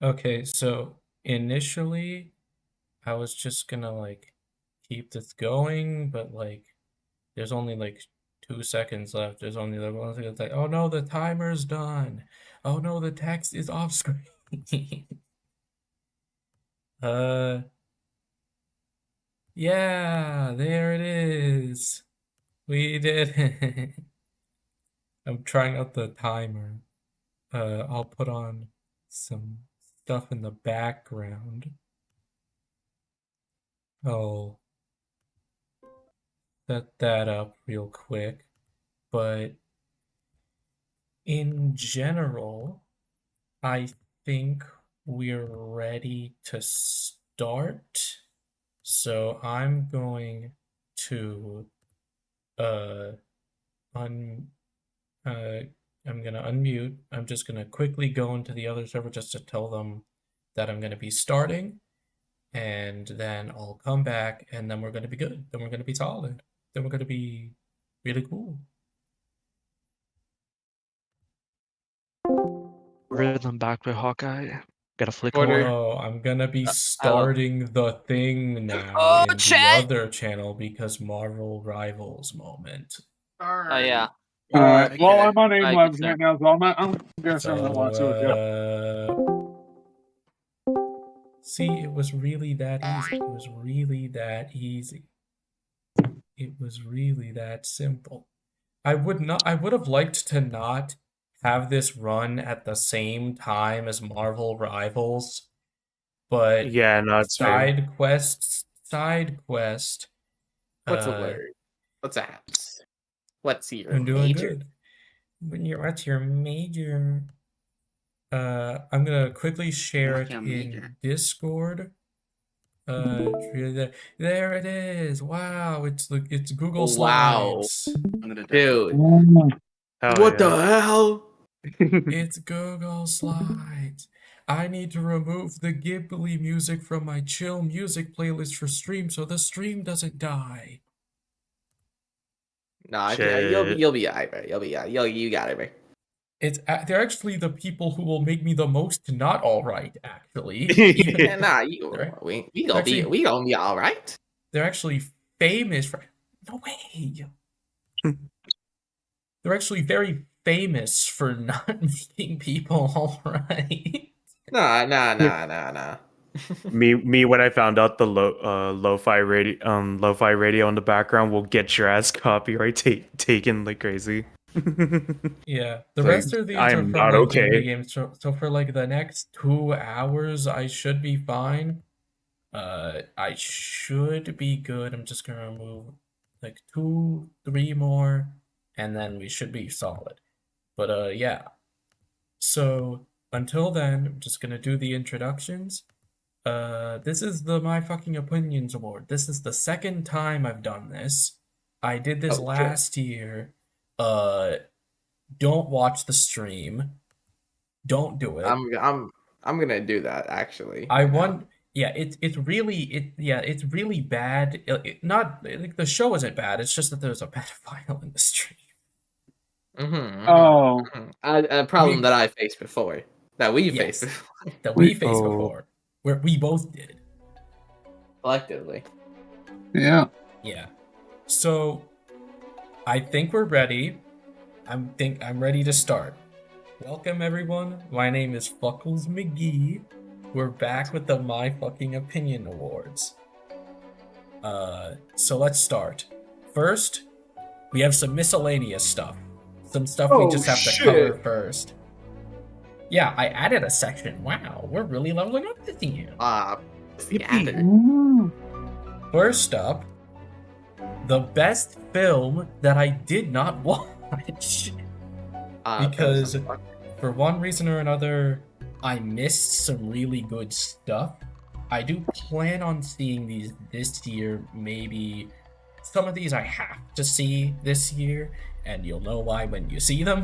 Okay, so initially I was just gonna like keep this going, but like there's only like 2 seconds left. There's only like 1 second. It's like, oh no, the timer's done. Oh no, the text is off screen. uh, yeah, there it is. We did it. I'm trying out the timer. I'll put on some stuff in the background. I'll set that up real quick. But in general, I think we're ready to start. So I'm going to uh un uh I'm gonna unmute. I'm just gonna quickly go into the other server just to tell them that I'm gonna be starting, and then I'll come back, and then we're gonna be good. Then we're gonna be solid. Then we're gonna be really cool. Rhythm back with Hawkeye. Gotta flick Order. more. No, I'm gonna be I love it. starting the thing now Oh, in the chat! other channel because Marvel Rivals moment. Oh, yeah. Alright, well, Okay. I'm on Alright, AIM good Labs right now, so I'm guessing I'm gonna watch it with you. See, it was really that easy. It was really that easy. It was really that simple. I would have liked to not have this run at the same time as Marvel Rivals, but Yeah, no, it's fair. side quest. What's a word? What's a haps? What's your I'm doing major? good. What's your major? I'm gonna quickly share What's it your in major? Discord. There it is. Wow, it's Google Wow. Slides. Dude. Hell What yeah. the hell? It's Google Slides. I need to remove the Ghibli music from my chill music playlist for stream so the stream doesn't die. No, I think Shit. you'll be alright, bro. You'll be alright. You got it, bro. They're actually the people who will make me the most not all right. Actually, Yeah, nah, they're, we they're gonna be alright. they're actually famous for. No way. They're actually very famous for not making people all right. Nah. Me when I found out the lo-fi radio in the background will get your ass copyright taken like crazy. Yeah, the Like, rest of these I are am from not like okay. Ghibli games, so for like the next 2 hours, I should be fine. I should be good. I'm just gonna remove like 2, 3 more, and then we should be solid. But yeah. So until then, I'm just gonna do the introductions. This is the My Fucking Opinions Award. This is the second time I've done this. I did this Oh shit. last year. Uh, don't watch the stream. Don't do it. I'm gonna do that actually. I Right now. won. Yeah, it's really bad. Not like the show isn't bad. It's just that there's a pedophile in the stream. Oh, A problem We that I faced before. That we faced yes, before. that we faced Oh. before, where we both did. Collectively. yeah. Yeah. So I think we're ready. I'm ready to start. Welcome everyone. My name is Fuckles McGee. We're back with the My Fucking Opinion Awards. So let's start. First, we have some miscellaneous stuff. Some stuff we just have to cover first. Yeah, I added a section. Wow, we're really leveling up this year. Scatter. First up, the best film that I did not watch. Because for one reason or another, I missed some really good stuff. I do plan on seeing these this year. Maybe some of these I have to see this year, and you'll know why when you see them.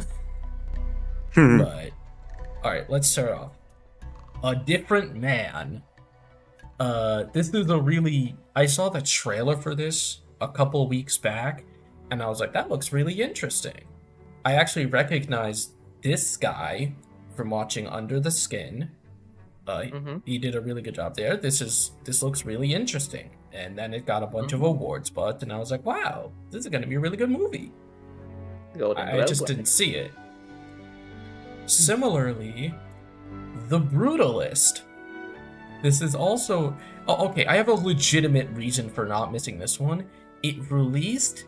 But alright, let's start off. A Different Man. This is a really. I saw the trailer for this a couple weeks back, and I was like, that looks really interesting. I actually recognized this guy from watching Under the Skin. He did a really good job there. This looks really interesting. And then it got a bunch of awards, and I was like, wow, this is gonna be a really good movie. I just didn't see it. Similarly, The Brutalist. This is also... Oh, okay, I have a legitimate reason for not missing this one. It released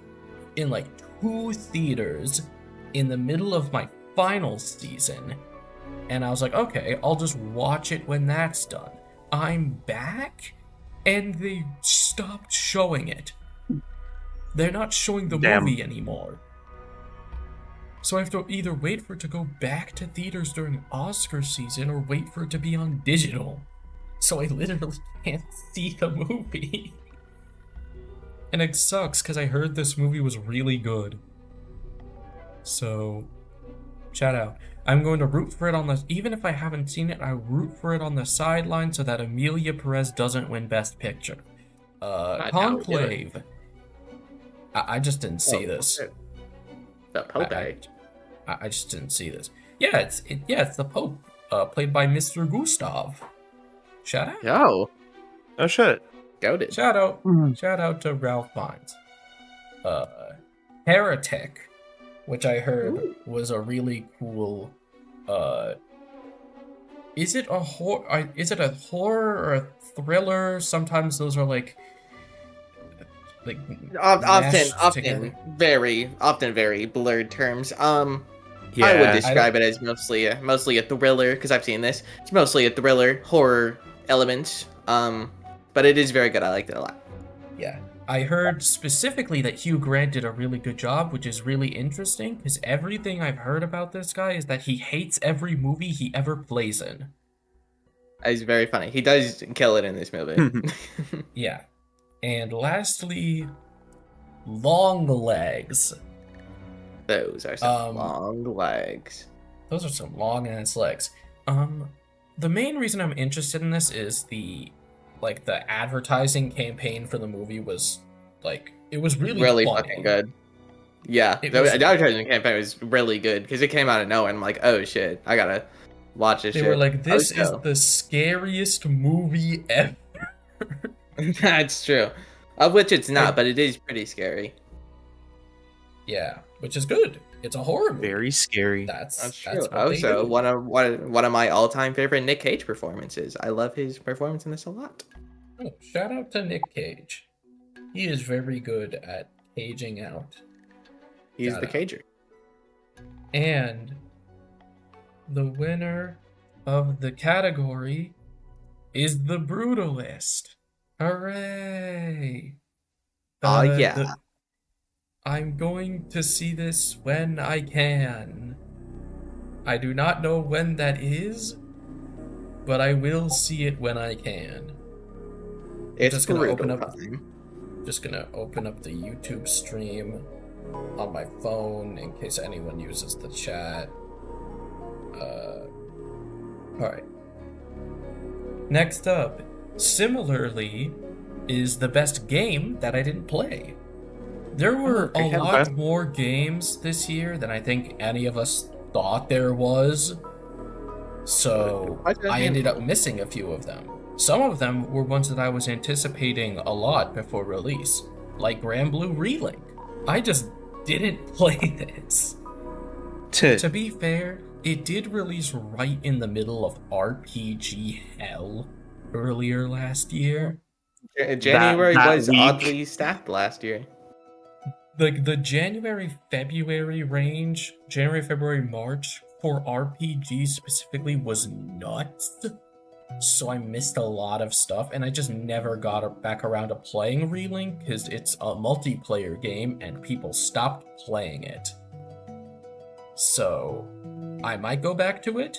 in like 2 theaters in the middle of my final season. And I was like, okay, I'll just watch it when that's done. I'm back, and they stopped showing it. They're not showing the movie anymore. So I have to either wait for it to go back to theaters during Oscar season or wait for it to be on digital. So I literally can't see the movie. And it sucks because I heard this movie was really good. So, shout out. I'm going to root for it on the... Even if I haven't seen it, I root for it on the sideline so that Emilia Perez doesn't win Best Picture. Conclave. I just didn't see this. The Pope. I just didn't see this. Yeah, it's the Pope, played by Mr. Gustav. Shout out. Yo. Oh shit. Goated. Shout out to Ralph Fiennes. Heretic, which I heard was a really cool. Is it a horror? Is it a horror or a thriller? Sometimes those are like often very blurred terms. Yeah, I would describe it as mostly a thriller, because I've seen this. It's mostly a thriller, horror elements. But it is very good. I liked it a lot. Yeah. I heard specifically that Hugh Grant did a really good job, which is really interesting, because everything I've heard about this guy is that he hates every movie he ever plays in. It's very funny. He does kill it in this movie. Yeah. And lastly, Longlegs. Those are some long legs. Those are some long ass legs. The main reason I'm interested in this is the advertising campaign for the movie was it was really funny. Fucking good. Yeah, the advertising campaign was really good because it came out of nowhere. And I'm like, oh shit, I gotta watch this. They were like, this is the scariest movie ever. That's true. Of which it's not, but it is pretty scary. Yeah, which is good. It's a horror movie. Very scary. That's true. Also, one of my all-time favorite Nick Cage performances. I love his performance in this a lot. Oh, shout out to Nick Cage. He is very good at caging out. He's the cager. And the winner of the category is The Brutalist. Hooray! Yeah. I'm going to see this when I can. I do not know when that is, but I will see it when I can. It's just gonna open up the YouTube stream on my phone in case anyone uses the chat. Alright. Next up, similarly, is the best game that I didn't play. There were a lot more games this year than I think any of us thought there was. So I ended up missing a few of them. Some of them were ones that I was anticipating a lot before release, like Granblue Relink. I just didn't play this. To be fair, it did release right in the middle of RPG hell earlier last year. January was oddly stacked last year. The January, February, March for RPGs specifically was nuts. So I missed a lot of stuff, and I just never got back around to playing Relink because it's a multiplayer game and people stopped playing it. So I might go back to it.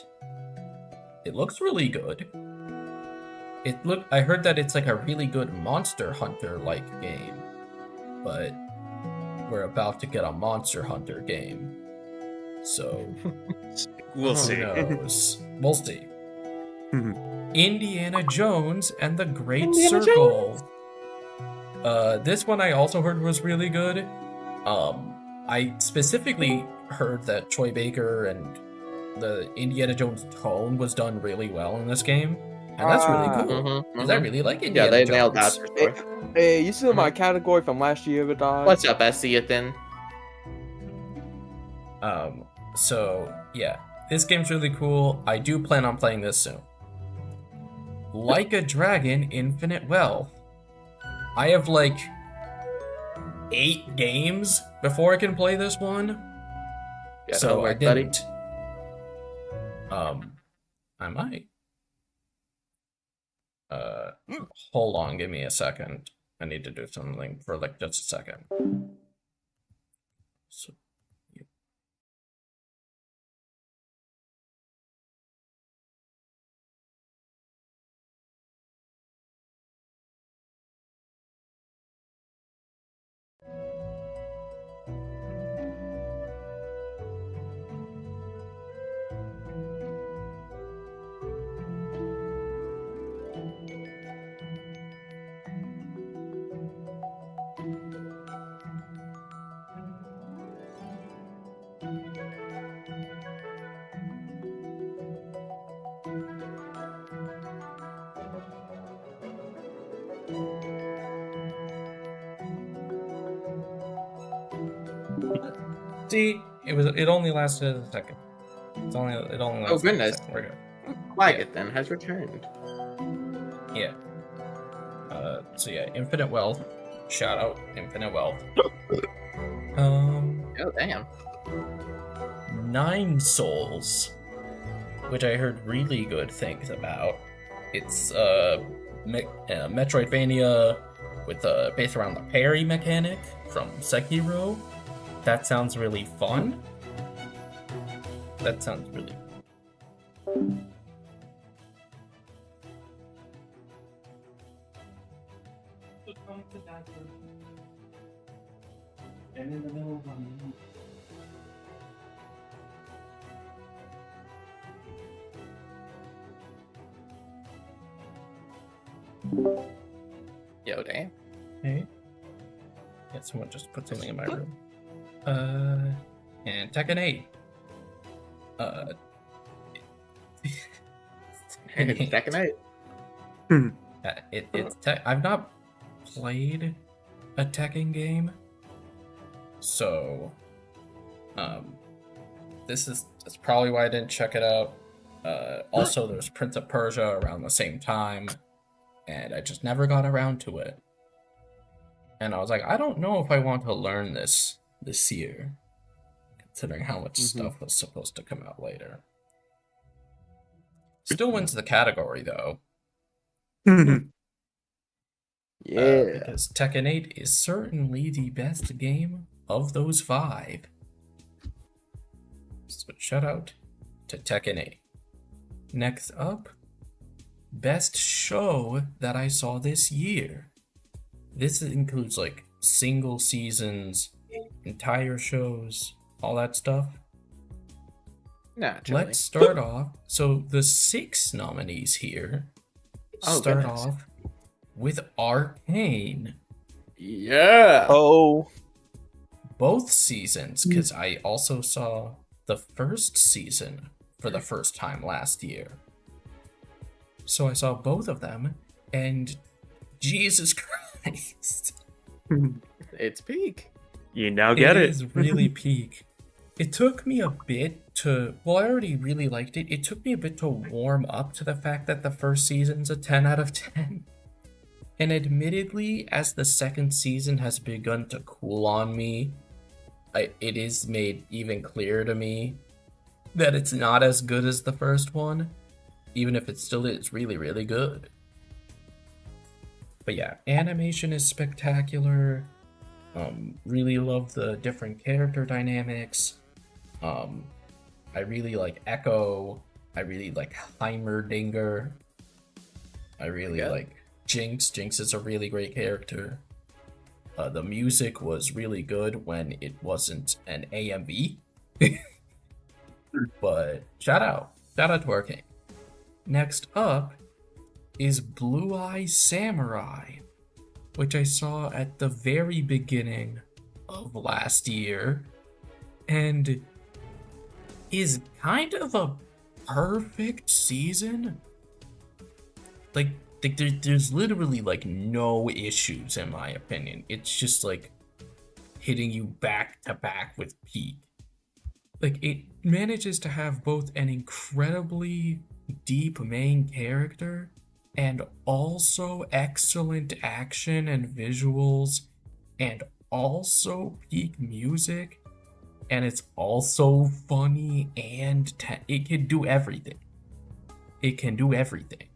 It looks really good. I heard that it's like a really good Monster Hunter-like game, but we're about to get a Monster Hunter game. So we'll see. Who knows? We'll see. Indiana Jones and the Great Circle. This one I also heard was really good. I specifically heard that Troy Baker and the Indiana Jones tone was done really well in this game, and that's really cool. Because I really like Indiana they Jones. nailed that for sure. Hey, you see my category from last year, dog? What's up, Ethan? So yeah, this game's really cool. I do plan on playing this soon. Like a Dragon Infinite Wealth. I have like 8 games before I can play this one. Yeah, So I buddy. didn't. I might. Hold on, give me a second. I need to do something for like just a second. So, see, it only lasted a second. It only lasted Oh, goodness. a second. We're good. Quaggett then has returned. Yeah. So yeah, Infinite Wealth. Shout out Infinite Wealth. Oh, damn. Nine Souls, which I heard really good things about. It's Metroidvania with based around the parry mechanic from Sekiro. That sounds really fun. That sounds really. Yo, damn. Hey. Yeah, someone just put something in my room. And Tekken 8. Second night. I've not played a Tekken game, so that's probably why I didn't check it out. Also, there's Prince of Persia around the same time, and I just never got around to it. And I was like, I don't know if I want to learn this year, considering how much stuff was supposed to come out later. Still wins the category though. Yeah. Because Tekken 8 is certainly the best game of those 5. So shout out to Tekken 8. Next up, best show that I saw this year. This includes like single seasons, entire shows, all that stuff. Naturally. Let's start off. So the 6 nominees here start off with Arcane. Yeah. Oh. Both seasons, because I also saw the first season for the first time last year. So I saw both of them, and Jesus Christ. It's peak. You now get it. It is really peak. It took me a bit to, well, I already really liked it. It took me a bit to warm up to the fact that the first season's a 10 out of 10. And admittedly, as the second season has begun to cool on me, it is made even clearer to me that it's not as good as the first one, even if it still is really, really good. But yeah, animation is spectacular. Really love the different character dynamics. I really like Echo. I really like Heimerdinger. I really like Jinx. Jinx is a really great character. The music was really good when it wasn't an AMV. But shout out to Arcane. Next up is Blue Eye Samurai, which I saw at the very beginning of last year, and is kind of a perfect season. Like there's literally like no issues in my opinion. It's just like hitting you back to back with peak. Like it manages to have both an incredibly deep main character and also excellent action and visuals and also peak music, and it's also funny and it can do everything. It can do everything.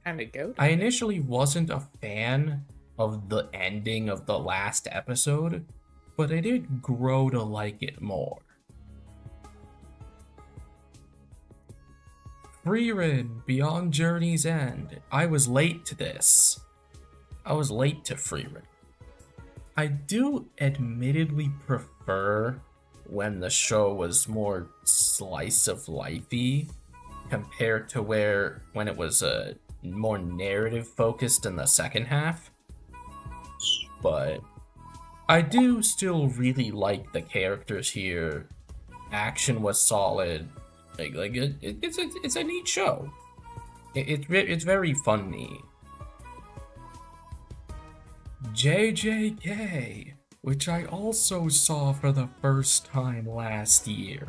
Kinda go. I initially wasn't a fan of the ending of the last episode, but I did grow to like it more. Frieren, Beyond Journey's End. I was late to this. I was late to Frieren. I do admittedly prefer when the show was more slice of lifey compared to when it was more narrative focused in the second half. But I do still really like the characters here. Action was solid. It's a neat show. It's very funny. JJK, which I also saw for the first time last year.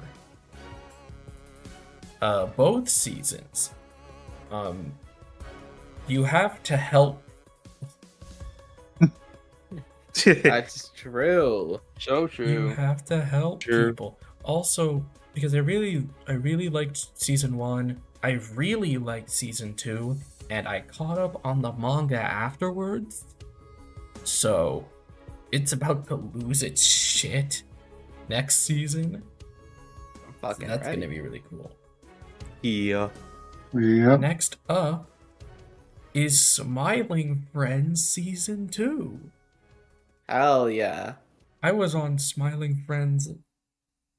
Both seasons. You have to help. That's true. So You true. have to help people. Also, because I really liked season 1, I really liked season 2, and I caught up on the manga afterwards. So, it's about to lose its shit next season. I'm fucking That's ready. gonna be really cool. Yeah. Yep. Next up is Smiling Friends season 2. Hell yeah. I was on Smiling Friends,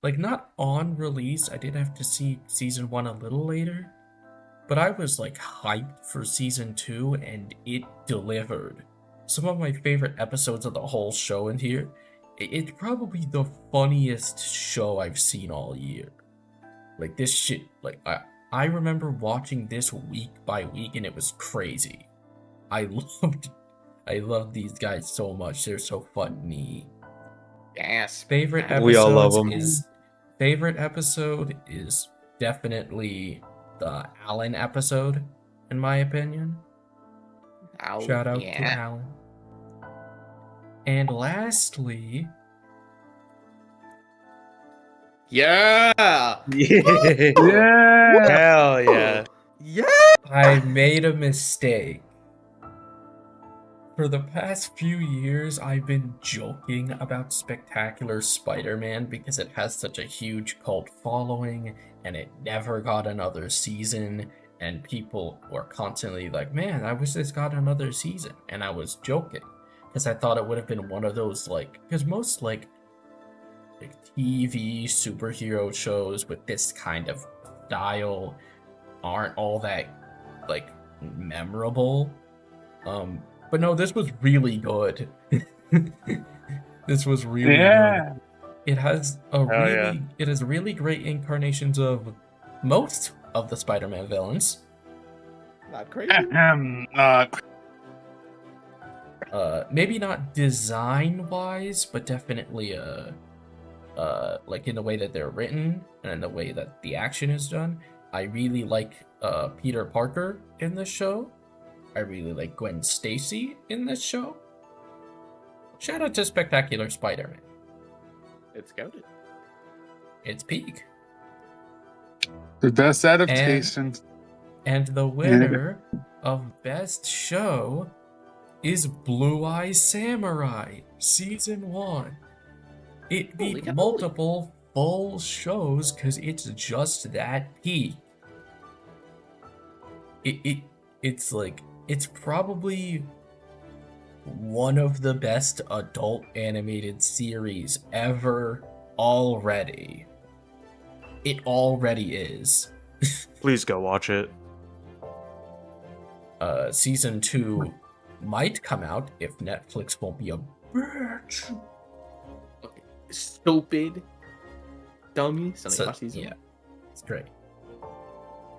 like not on release. I did have to see season 1 a little later, but I was like hyped for season 2 and it delivered. Some of my favorite episodes of the whole show in here. It's probably the funniest show I've seen all year. Like this shit, like I remember watching this week by week and it was crazy. I love these guys so much. They're so funny. Yes. Favorite episodes We all love 'em. Favorite episode is definitely the Alan episode, in my opinion. Oh, Shout out to yeah. Alan. And lastly, Yeah. Yeah. Yeah. Hell yeah. Yeah. I made a mistake. For the past few years, I've been joking about Spectacular Spider-Man because it has such a huge cult following and it never got another season, and people were constantly like, man, I wish this got another season. And I was joking because I thought it would have been one of those, like, because most like TV superhero shows with this kind of style aren't all that like memorable. But no, this was really good. This was really Yeah. good. It has it has really great incarnations of most of the Spider-Man villains. Not crazy. Maybe not design-wise, but definitely like in the way that they're written and in the way that the action is done. I really like Peter Parker in this show. I really like Gwen Stacy in this show. Shout out to Spectacular Spider-Man. It's goated. It's peak. The best adaptation. And the winner of Best Show is Blue Eye Samurai Season 1. It beat Holy cow. multiple full shows because it's just that peak. It's like, it's probably one of the best adult animated series ever already. It already is. Please go watch it. Season 2 might come out if Netflix won't be a bitch. Stupid. telling me. So, So, watch these. yeah, it's great.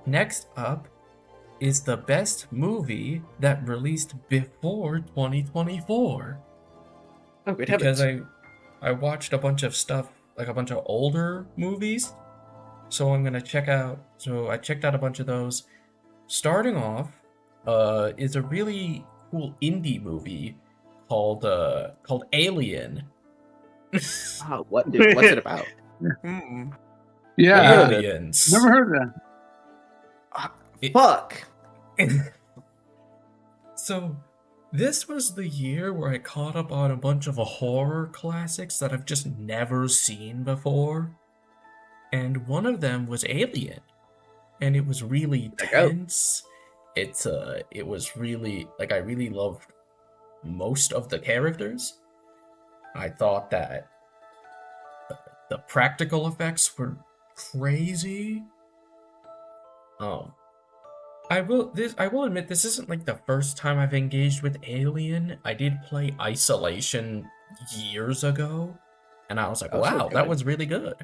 Next up is the best movie that released before 2024. Oh, good Because heavens. I watched a bunch of stuff, like a bunch of older movies. So I'm gonna check out. So I checked out a bunch of those. Starting off, is a really cool indie movie called Alien. Oh, what's it about? Hmm. Yeah. Aliens. Never heard of that. Fuck. So, this was the year where I caught up on a bunch of horror classics that I've just never seen before. And one of them was Alien. And it was really tense. It was really, like, I really loved most of the characters. I thought that the practical effects were crazy. I will admit this isn't like the first time I've engaged with Alien. I did play Isolation years ago, and I was like, wow, that was really good.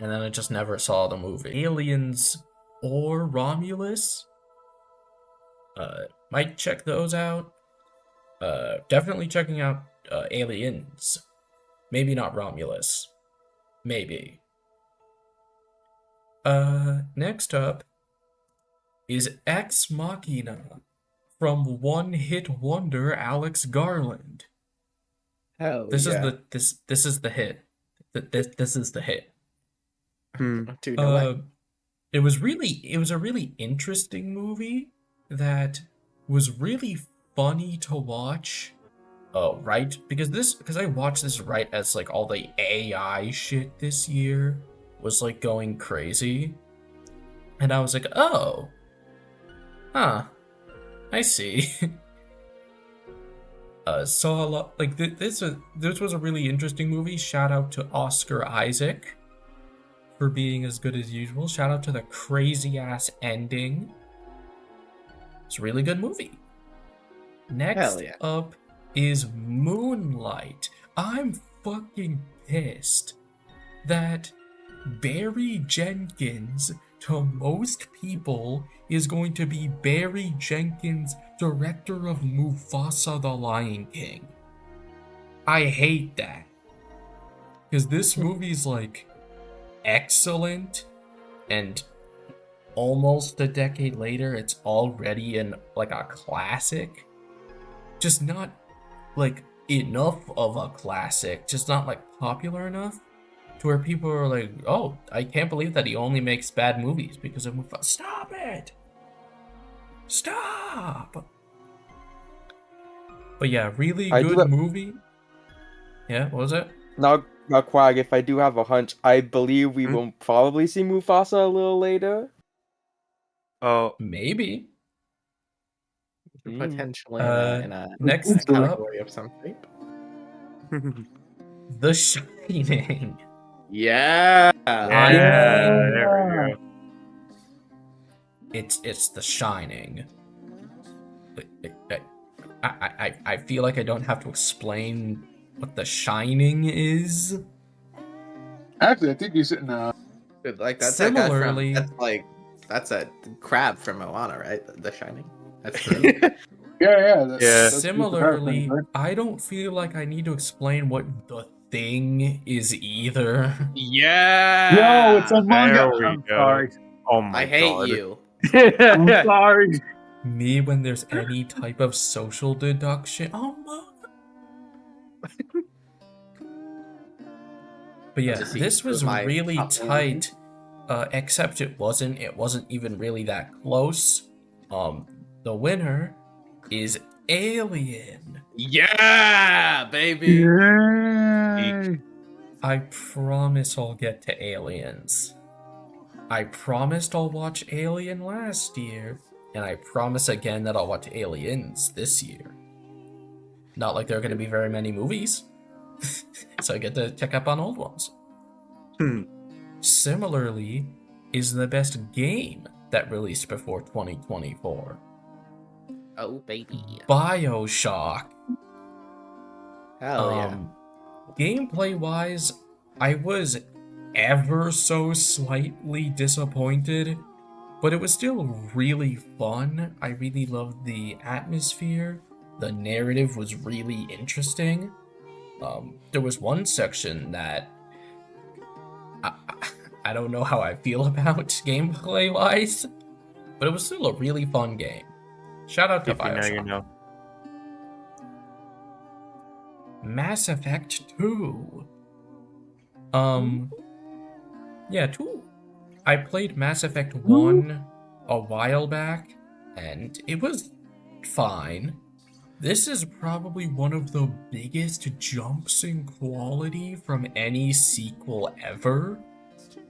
And then I just never saw the movie. Aliens or Romulus. Might check those out. Definitely checking out Aliens. Maybe not Romulus. Maybe. Next up is Ex Machina from One Hit Wonder Alex Garland. Hell This yeah. is this is the hit. This is the hit. Dude, no way. It was a really interesting movie that was really funny to watch. Right? Because I watched this right as like all the AI shit this year was like going crazy. And I was like, oh. Huh. I see. Saw a lot like this was a really interesting movie. Shout out to Oscar Isaac for being as good as usual. Shout out to the crazy ass ending. It's a really good movie. Next yeah. up is Moonlight. I'm fucking pissed that Barry Jenkins, to most people, is going to be Barry Jenkins, director of Mufasa the Lion King. I hate that. Because this movie's like excellent, and almost a decade later, it's already in like a classic. Just not like enough of a classic, just not like popular enough to where people are like, oh, I can't believe that he only makes bad movies because of Mufasa. Stop it! Stop! But yeah, really good movie. Yeah, what was it? Now, Quag, if I do have a hunch, I believe we will probably see Mufasa a little later. Oh, Maybe. Potentially in a next category of some type. The Shining. Yeah. there we go. It's The Shining. I feel like I don't have to explain what The Shining is. Actually, I think you should. Dude, like that's Similarly- that's a crab from Moana, right? The Shining. That's true. Yeah. Yeah. Similarly, I don't feel like I need to explain what The Thing is either. Yeah. Yo, it's a manga. There we I'm go. sorry. Oh my I hate god. you. I'm sorry. Me when there's any type of social deduction. Oh my. But yeah, Just see this was my really top tight. Except it wasn't even really that close. The winner is Alien. Yeah, baby. Yay. I promise I'll get to Aliens. I promised I'll watch Alien last year, and I promise again that I'll watch Aliens this year. Not like there are going to be very many movies, so I get to check up on old ones. Similarly, is the best game that released before 2024. Oh baby. BioShock. Hell yeah. Gameplay wise, I was ever so slightly disappointed, but it was still really fun. I really loved the atmosphere. The narrative was really interesting. There was one section that I don't know how I feel about gameplay-wise, but it was still a really fun game. Shout out to If you know, Bioshock. you know. Mass Effect 2. Yeah, 2. I played Mass Effect 1 a while back, and it was fine. This is probably one of the biggest jumps in quality from any sequel ever.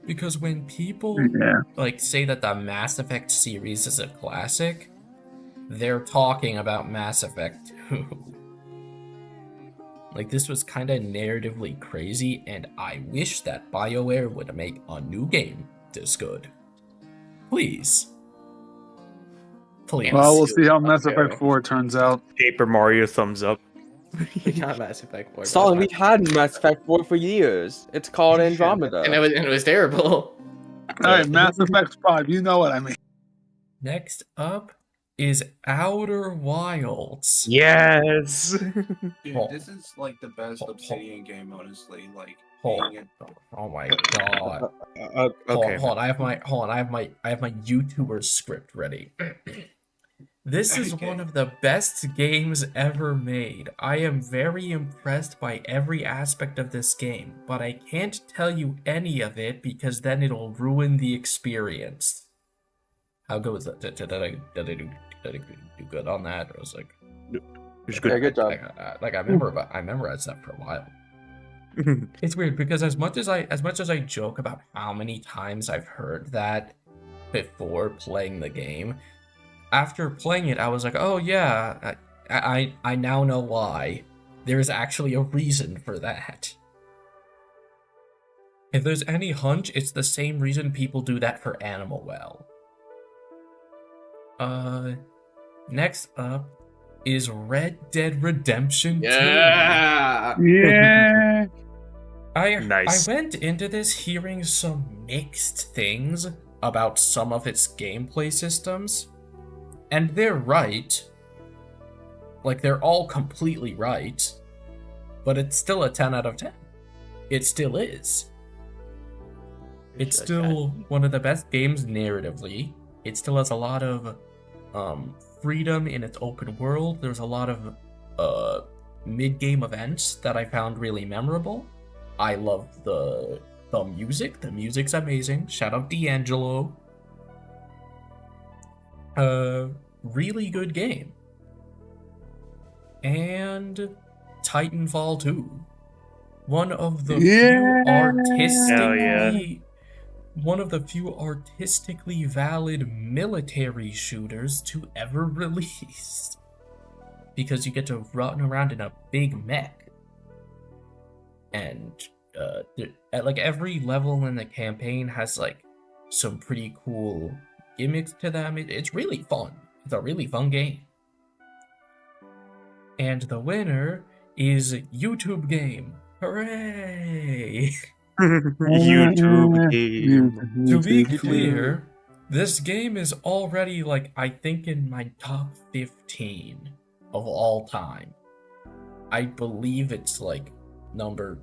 Because when people Yeah. say that the Mass Effect series is a classic, they're talking about Mass Effect 2. This was kind of narratively crazy, and I wish that BioWare would make a new game this good. Please. Please. Well, we'll see how Mass Okay. Effect 4 turns out. Paper Mario thumbs up. We got Mass Effect 4. Solid, we've had Mass Effect 4 for years. It's called Andromeda. and it was terrible. Alright, Mass Effect 5, you know what I mean. Next up is Outer Wilds. Yes. Dude, Oh. this is like the best Obsidian game, honestly. Like, Oh, being it- oh my god. Okay. Hold on, I have my YouTuber script ready. This is Okay. one of the best games ever made. I am very impressed by every aspect of this game, but I can't tell you any of it because then it'll ruin the experience. How good was that? Did I do good on that? Or was It's Yeah, good. good job. I memorized that for a while. It's weird because as much as I joke about how many times I've heard that before playing the game, after playing it I was like, oh yeah, I now know why. There's actually a reason for that. If there's any hunch, it's the same reason people do that for Animal Well. Next up is Red Dead Redemption 2. Yeah. Yeah. Nice. I went into this hearing some mixed things about some of its gameplay systems, and they're right. They're all completely right, but it's still a 10 out of 10. It still is. It's still one of the best games narratively. It still has a lot of freedom in its open world. There's a lot of mid-game events that I found really memorable. I love the music. The music's amazing. Shout out D'Angelo. Really good game. And Titanfall 2. One of the Hell yeah. one of the few artistically valid military shooters to ever release. Because you get to run around in a big mech. And every level in the campaign has some pretty cool gimmicks to them. It's really fun. It's a really fun game. And the winner is YouTube Game. Hooray! YouTube game. To be clear, this game is already I think in my top 15 of all time. I believe it's number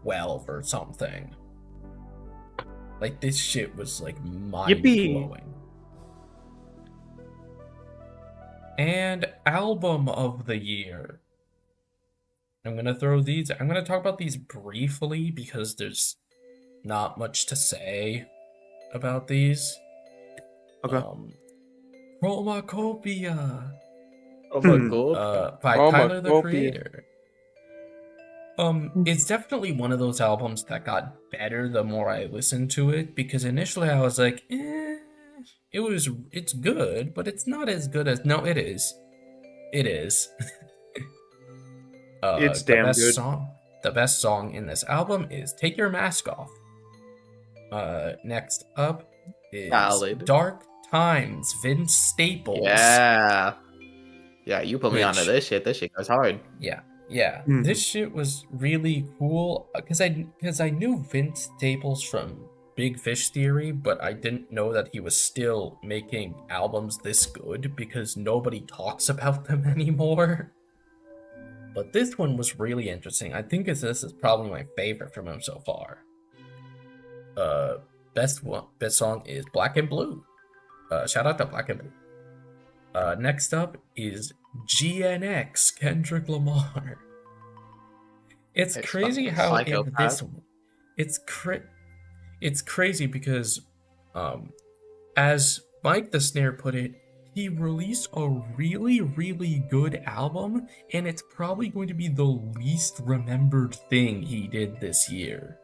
12 or something. This shit was mind blowing. And album of the year. I'm gonna talk about these briefly because there's not much to say about these. Okay. Chromacopia. Oh my god. By Tyler the Chromacopia. Creator. It's definitely one of those albums that got better the more I listened to it, because initially I was like, it's good, but it's not as good as, no, it is. It is. It's damn good. The best song in this album is Take Your Mask Off. Next up is Ballad. Dark Times, Vince Staples. Yeah. Yeah, you put me Which- onto this shit. This shit goes hard. Yeah. Yeah, this shit was really cool because I knew Vince Staples from Big Fish Theory, but I didn't know that he was still making albums this good because nobody talks about them anymore. But this one was really interesting. I think this is probably my favorite from him so far. Best song is Black and Blue. Shout out to Black and Blue. Next up is GNX, Kendrick Lamar. It's crazy how in this one, it's crazy because, as Mike the Snare put it, he released a really, really good album, and it's probably going to be the least remembered thing he did this year.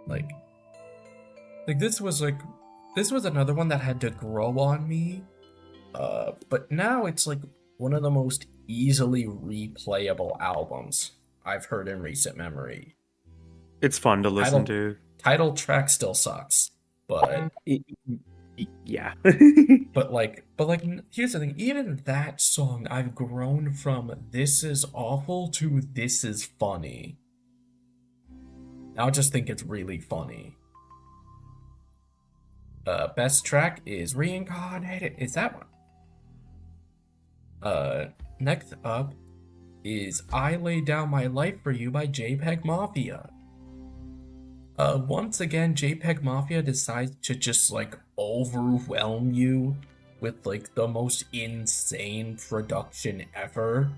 Like this was another one that had to grow on me, but now it's like one of the most easily replayable albums I've heard in recent memory. It's fun to listen to. Title track still sucks, but yeah. but here's the thing, even that song I've grown from this is awful to this is funny. I just think it's really funny. Best track is Reincarnated. It's that one. Next up is I Lay Down My Life For You by JPEG Mafia. Once again, JPEG Mafia decides to just like overwhelm you with like the most insane production ever.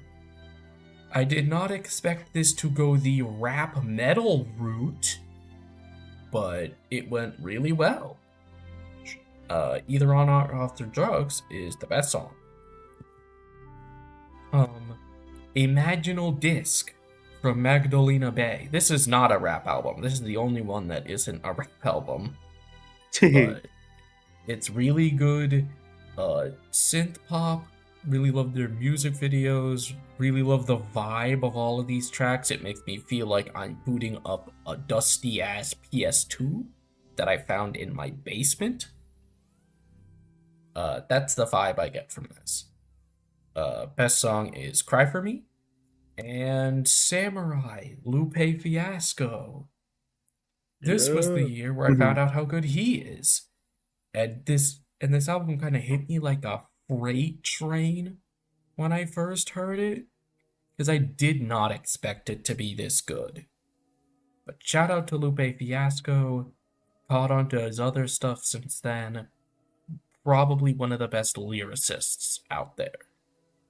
I did not expect this to go the rap metal route, but it went really well. Either On or Off the Drugs is the best song. Imaginal Disc from Magdalena Bay. This is not a rap album. This is the only one that isn't a rap album. But it's really good. Synth pop. Really love their music videos. Really love the vibe of all of these tracks. It makes me feel like I'm booting up a dusty ass PS2 that I found in my basement. That's the vibe I get from this. Best song is Cry For Me and Samurai, Lupe Fiasco. This was the year where I found out how good he is. And this album kind of hit me like a freight train when I first heard it, because I did not expect it to be this good. But shout out to Lupe Fiasco. Caught on to his other stuff since then. Probably one of the best lyricists out there.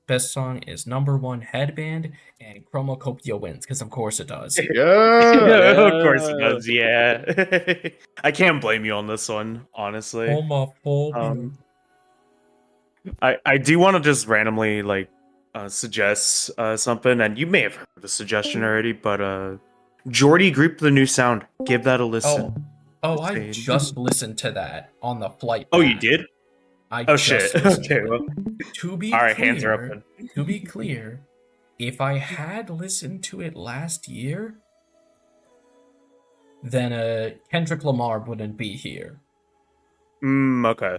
Best song is Number One Headband, and Chromacopia wins, because of course it does. Of course it does, yeah. I can't blame you on this one, honestly. Homophobia. I do want to just randomly suggest something, and you may have heard the suggestion already, but Jordy Group The New Sound. Give that a listen. I just listened to that on the flight. Oh, you did? Shit. Okay, well. To be all right, clear, hands are up then. To be clear, if I had listened to it last year, then Kendrick Lamar wouldn't be here. Okay.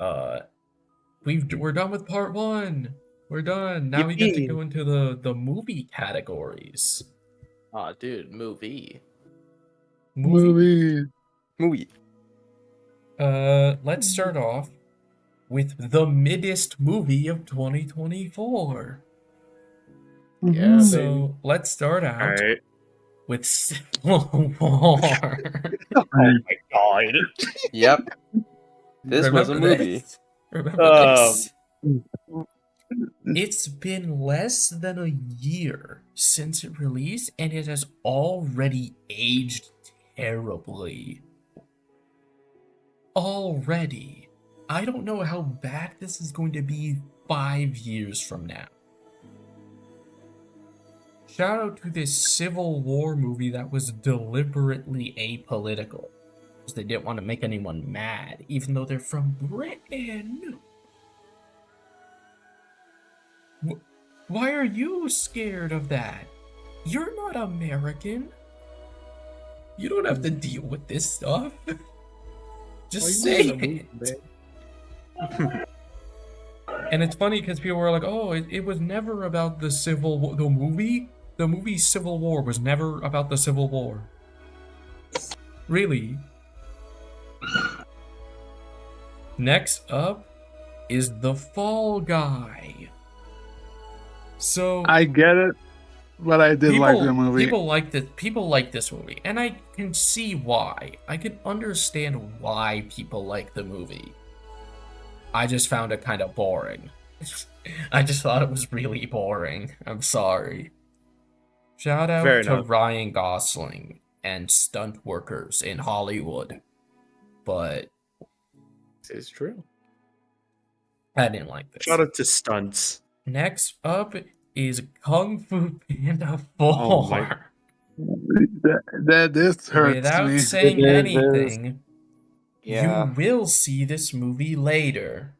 We're done with part 1. We're done. Now we get to go into the movie categories. Aw, dude, movie. Let's start off with the middest movie of 2024. Yeah. So let's start out with Civil War. Oh my god. Yep. This was a movie. Remember this. It's been less than a year since it released, and it has already aged terribly. Already. I don't know how bad this is going to be 5 years from now. Shout out to this Civil War movie that was deliberately apolitical, because they didn't want to make anyone mad, even though they're from Britain. Why are you scared of that? You're not American. You don't have to deal with this stuff. Just say it. And it's funny because people were like, "Oh, it was never about the Civil War. The movie Civil War was never about the Civil War." Really? Next up is The Fall Guy. So I get it, but I did like the movie. People like this movie, and I can see why. I can understand why people like the movie. I just found it kind of boring. I just thought it was really boring. I'm sorry. Shout out Fair to enough. Ryan Gosling and stunt workers in Hollywood. But This is true. I didn't like this. Shout out to stunts. Next up is Kung Fu Panda 4. Oh my- This hurts Without me. saying It is. anything, Yeah. you will see this movie later.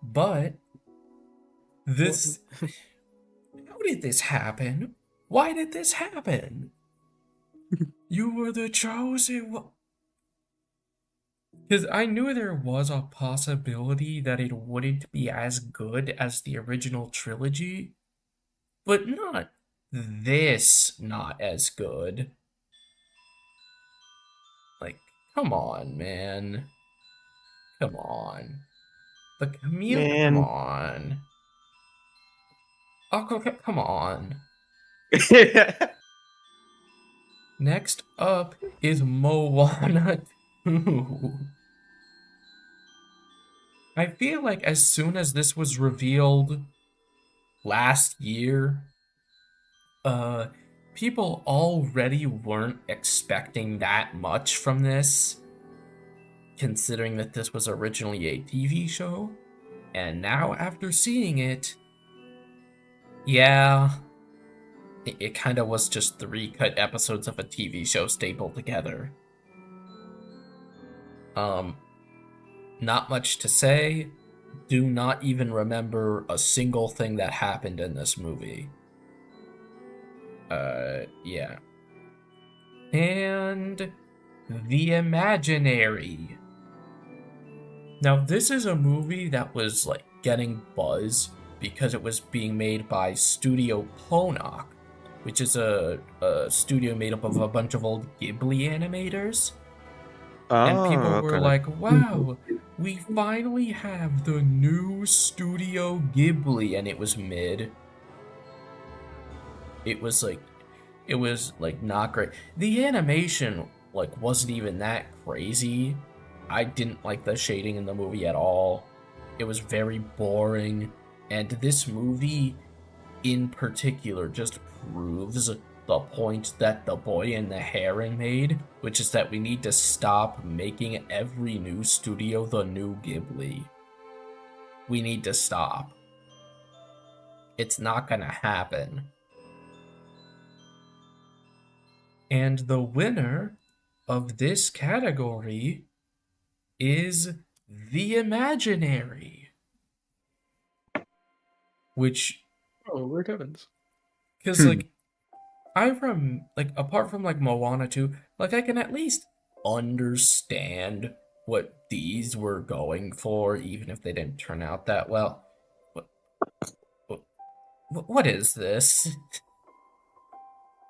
But this how did this happen? Why did this happen? You were the chosen one. Because I knew there was a possibility that it wouldn't be as good as the original trilogy, but not as good. Like, come on, man. Come on. The Camille, Man. come on. Uncle, come on. Next up is Moana 2. I feel like as soon as this was revealed last year, people already weren't expecting that much from this, considering that this was originally a TV show. And now after seeing it, yeah, it kind of was just 3 cut episodes of a TV show stapled together. Not much to say. Do not even remember a single thing that happened in this movie. Yeah. And The Imaginary. Now, this is a movie that was, like, getting buzz because it was being made by Studio Ponoc, which is a studio made up of a bunch of old Ghibli animators. And people were like, wow, we finally have the new Studio Ghibli, and it was mid. It was like not great. The animation like wasn't even that crazy. I didn't like the shading in the movie at all. It was very boring, and this movie in particular just proves the point that The Boy and the Heron made, which is that we need to stop making every new studio the new Ghibli. We need to stop. It's not gonna happen. And the winner of this category is The Imaginary. Which, Oh, Lord heavens. because like, apart from like Moana 2, like I can at least understand what these were going for, even if they didn't turn out that well. What is this?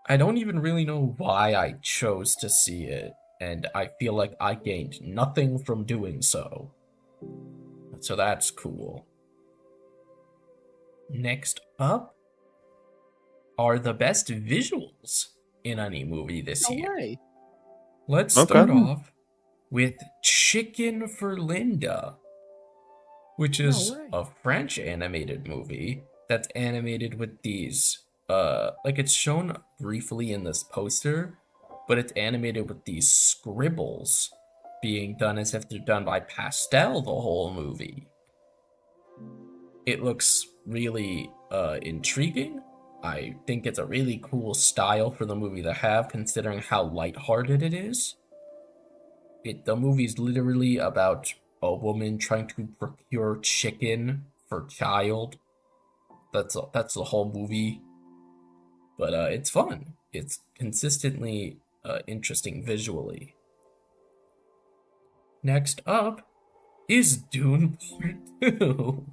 I don't even really know why I chose to see it, and I feel like I gained nothing from doing so. So that's cool. Next up are the best visuals in any movie this year. Alright. Let's Okay. start off with Chicken for Linda, which is Alright. a French animated movie that's animated with these, like it's shown briefly in this poster, but it's animated with these scribbles being done as if they're done by pastel the whole movie. It looks really intriguing. I think it's a really cool style for the movie to have, considering how lighthearted it is. The movie's literally about a woman trying to procure chicken for child. That's the whole movie. But it's fun. It's consistently interesting visually. Next up is Dune Part 2.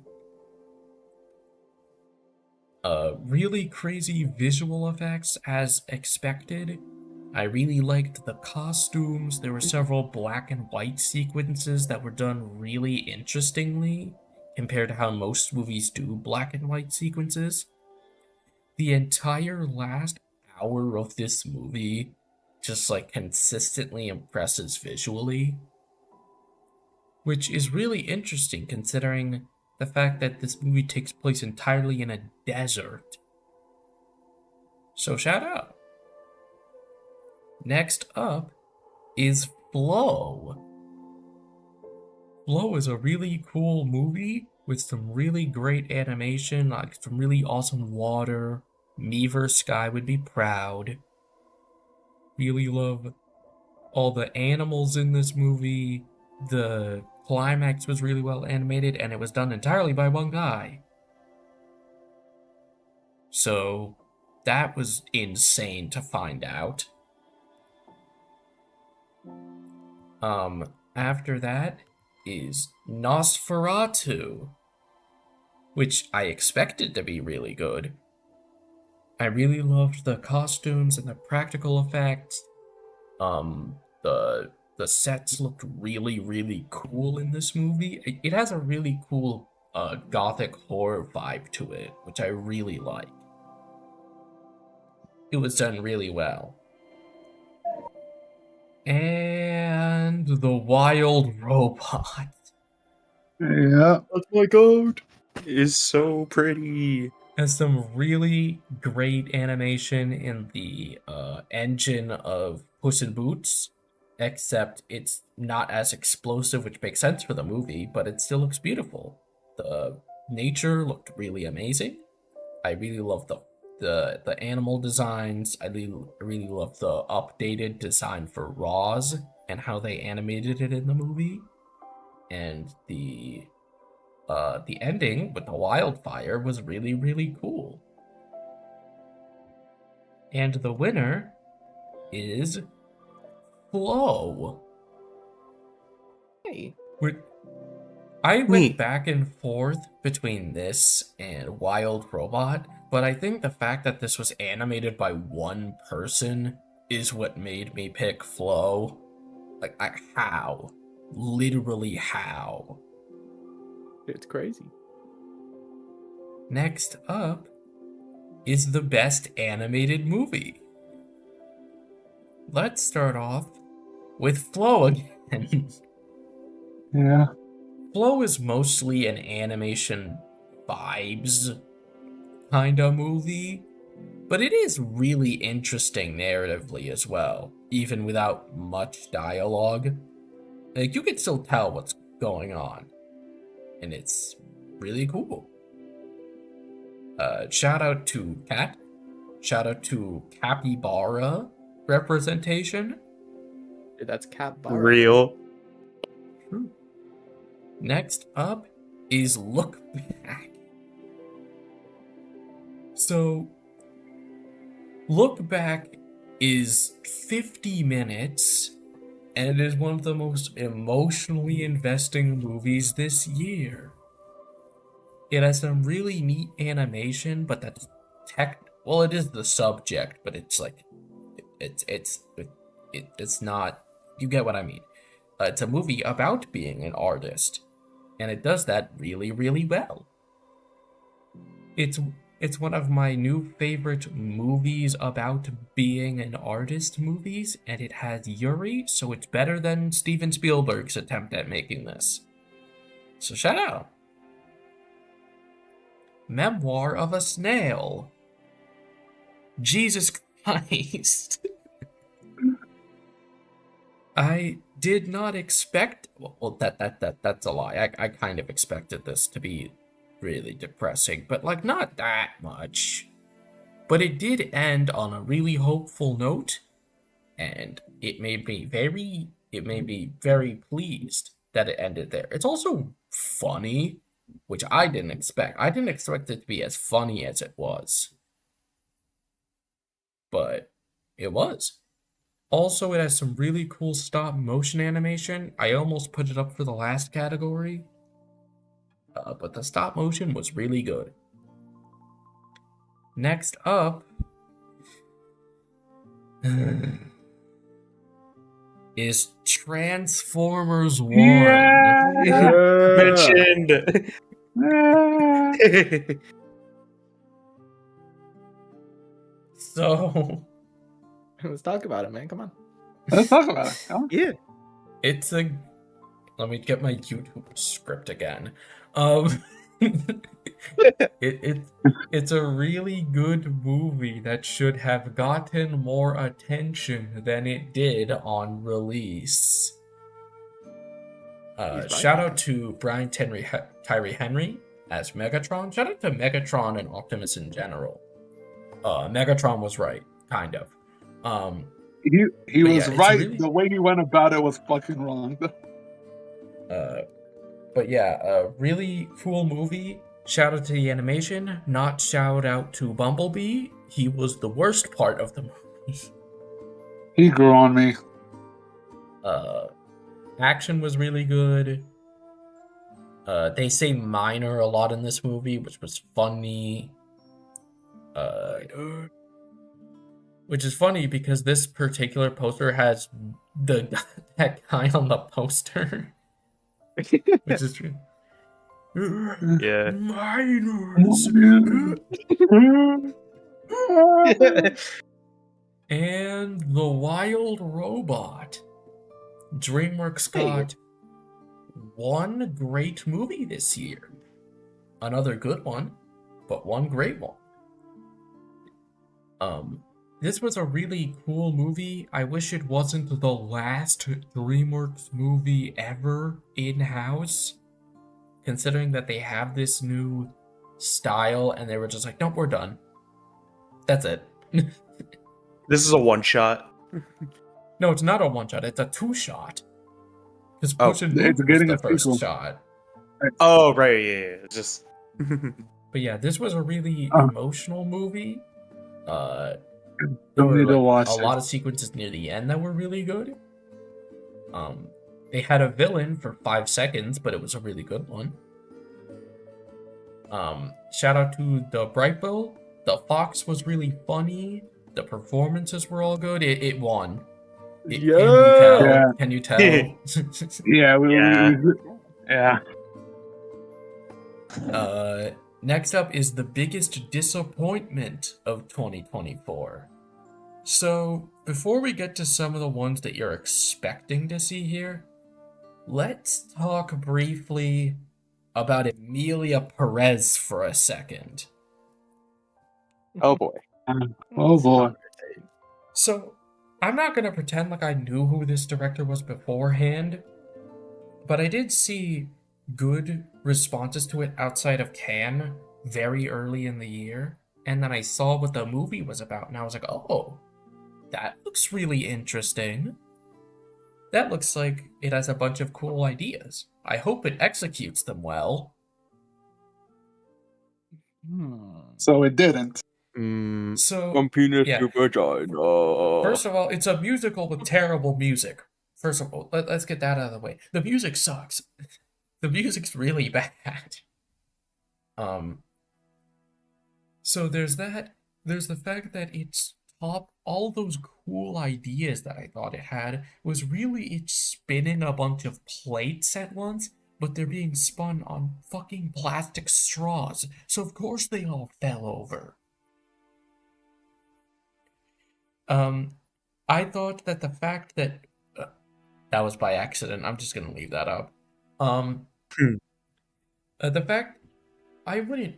Really crazy visual effects as expected. I really liked the costumes. There were several black and white sequences that were done really interestingly compared to how most movies do black and white sequences. The entire last hour of this movie just like consistently impresses visually, which is really interesting considering the fact that this movie takes place entirely in a desert. So shout out. Next up is Flow. Flow is a really cool movie with some really great animation, like some really awesome water. Me vs. Sky would be proud. Really love all the animals in this movie. The climax was really well animated, and it was done entirely by one guy. So that was insane to find out. After that is Nosferatu, which I expected to be really good. I really loved the costumes and the practical effects. The sets looked really, really cool in this movie. It has a really cool gothic horror vibe to it, which I really like. It was done really well. And The Wild Robot. Yeah. Oh my god, it is so pretty. Has some really great animation in the engine of Puss in Boots, except it's not as explosive, which makes sense for the movie, but it still looks beautiful. The nature looked really amazing. I really love the animal designs. I really love the updated design for Roz and how they animated it in the movie. And the ending with the wildfire was really, really cool. And the winner is Flow. Hey. I went Neat. back and forth between this and Wild Robot, but I think the fact that this was animated by one person is what made me pick Flow. Like, how? Literally how? It's crazy. Next up is the best animated movie. Let's start off with Flow again. Yeah. Flow is mostly an animation vibes kind of movie, but it is really interesting narratively as well, even without much dialogue. Like, you can still tell what's going on, and it's really cool. Shout out to Cat. Shout out to Capybara representation. That's Cat Bar. Real. True. Next up is Look Back. So, Look Back is 50 minutes, and it is one of the most emotionally investing movies this year. It has some really neat animation, but that's well, it is the subject, but it's like, it's not, you get what I mean. It's a movie about being an artist, and it does that really, really well. It's one of my new favorite movies about being an artist movies, and it has Yuri, so it's better than Steven Spielberg's attempt at making this. So shout out. Memoir of a Snail. Jesus Christ. I did not expect, well, that's a lie. I kind of expected this to be really depressing, but like not that much. But it did end on a really hopeful note, and it made me very pleased that it ended there. It's also funny, which I didn't expect. I didn't expect it to be as funny as it was. But it was. Also, it has some really cool stop motion animation. I almost put it up for the last category. But the stop motion was really good. Next up is Transformers 1. Mentioned. So, Let's talk about it, man. Come on. Let's talk about it. Come on. Yeah. it's a. Let me get my YouTube script again. It's a really good movie that should have gotten more attention than it did on release. He's right. Shout out to Brian Tyree Henry as Megatron. Shout out to Megatron and Optimus in general. Megatron was right, kind of. He But was yeah, it's right. really- The way he went about it was fucking wrong. But yeah, a really cool movie. Shout out to the animation, not shout out to Bumblebee. He was the worst part of the movie. He grew on me. Action was really good. They say minor a lot in this movie, which was funny. Which is funny because this particular poster has that guy on the poster. Which is true. Yeah. Minors. And The Wild Robot. DreamWorks got one great movie this year. Another good one, but one great one. This was a really cool movie. I wish it wasn't the last DreamWorks movie ever in-house, considering that they have this new style and they were just like, nope, we're done. That's it. This is a one shot. No, it's not a one-shot, it's a two-shot. Because Oh, Puss in Boots it's was getting the a first sequel. shot. Oh, right, yeah. Just. But yeah, this was a really Oh. emotional movie. There Don't were need to like, watch a it. lot of sequences near the end that were really good. They had a villain for 5 seconds, but it was a really good one. Shout out to the Bright Bill. The Fox was really funny. The performances were all good. It won. Yeah. Can you tell? Yeah, Yeah. yeah. Next up is the biggest disappointment of 2024. So, before we get to some of the ones that you're expecting to see here, let's talk briefly about Emilia Perez for a second. Oh boy. Oh boy. So, I'm not gonna pretend like I knew who this director was beforehand, but I did see good responses to it outside of Cannes very early in the year, and then I saw what the movie was about, and I was like, oh, that looks really interesting. That looks like it has a bunch of cool ideas. I hope it executes them well. So it didn't. So, From penis Yeah. to vagina. first of all, it's a musical with terrible music. First of all, let's get that out of the way. The music sucks. The music's really bad. So there's that. There's the fact that it's all those cool ideas that I thought it had was really it spinning a bunch of plates at once, but they're being spun on fucking plastic straws. So of course they all fell over. I thought that the fact that that was by accident. I'm just gonna leave that up. The fact I wouldn't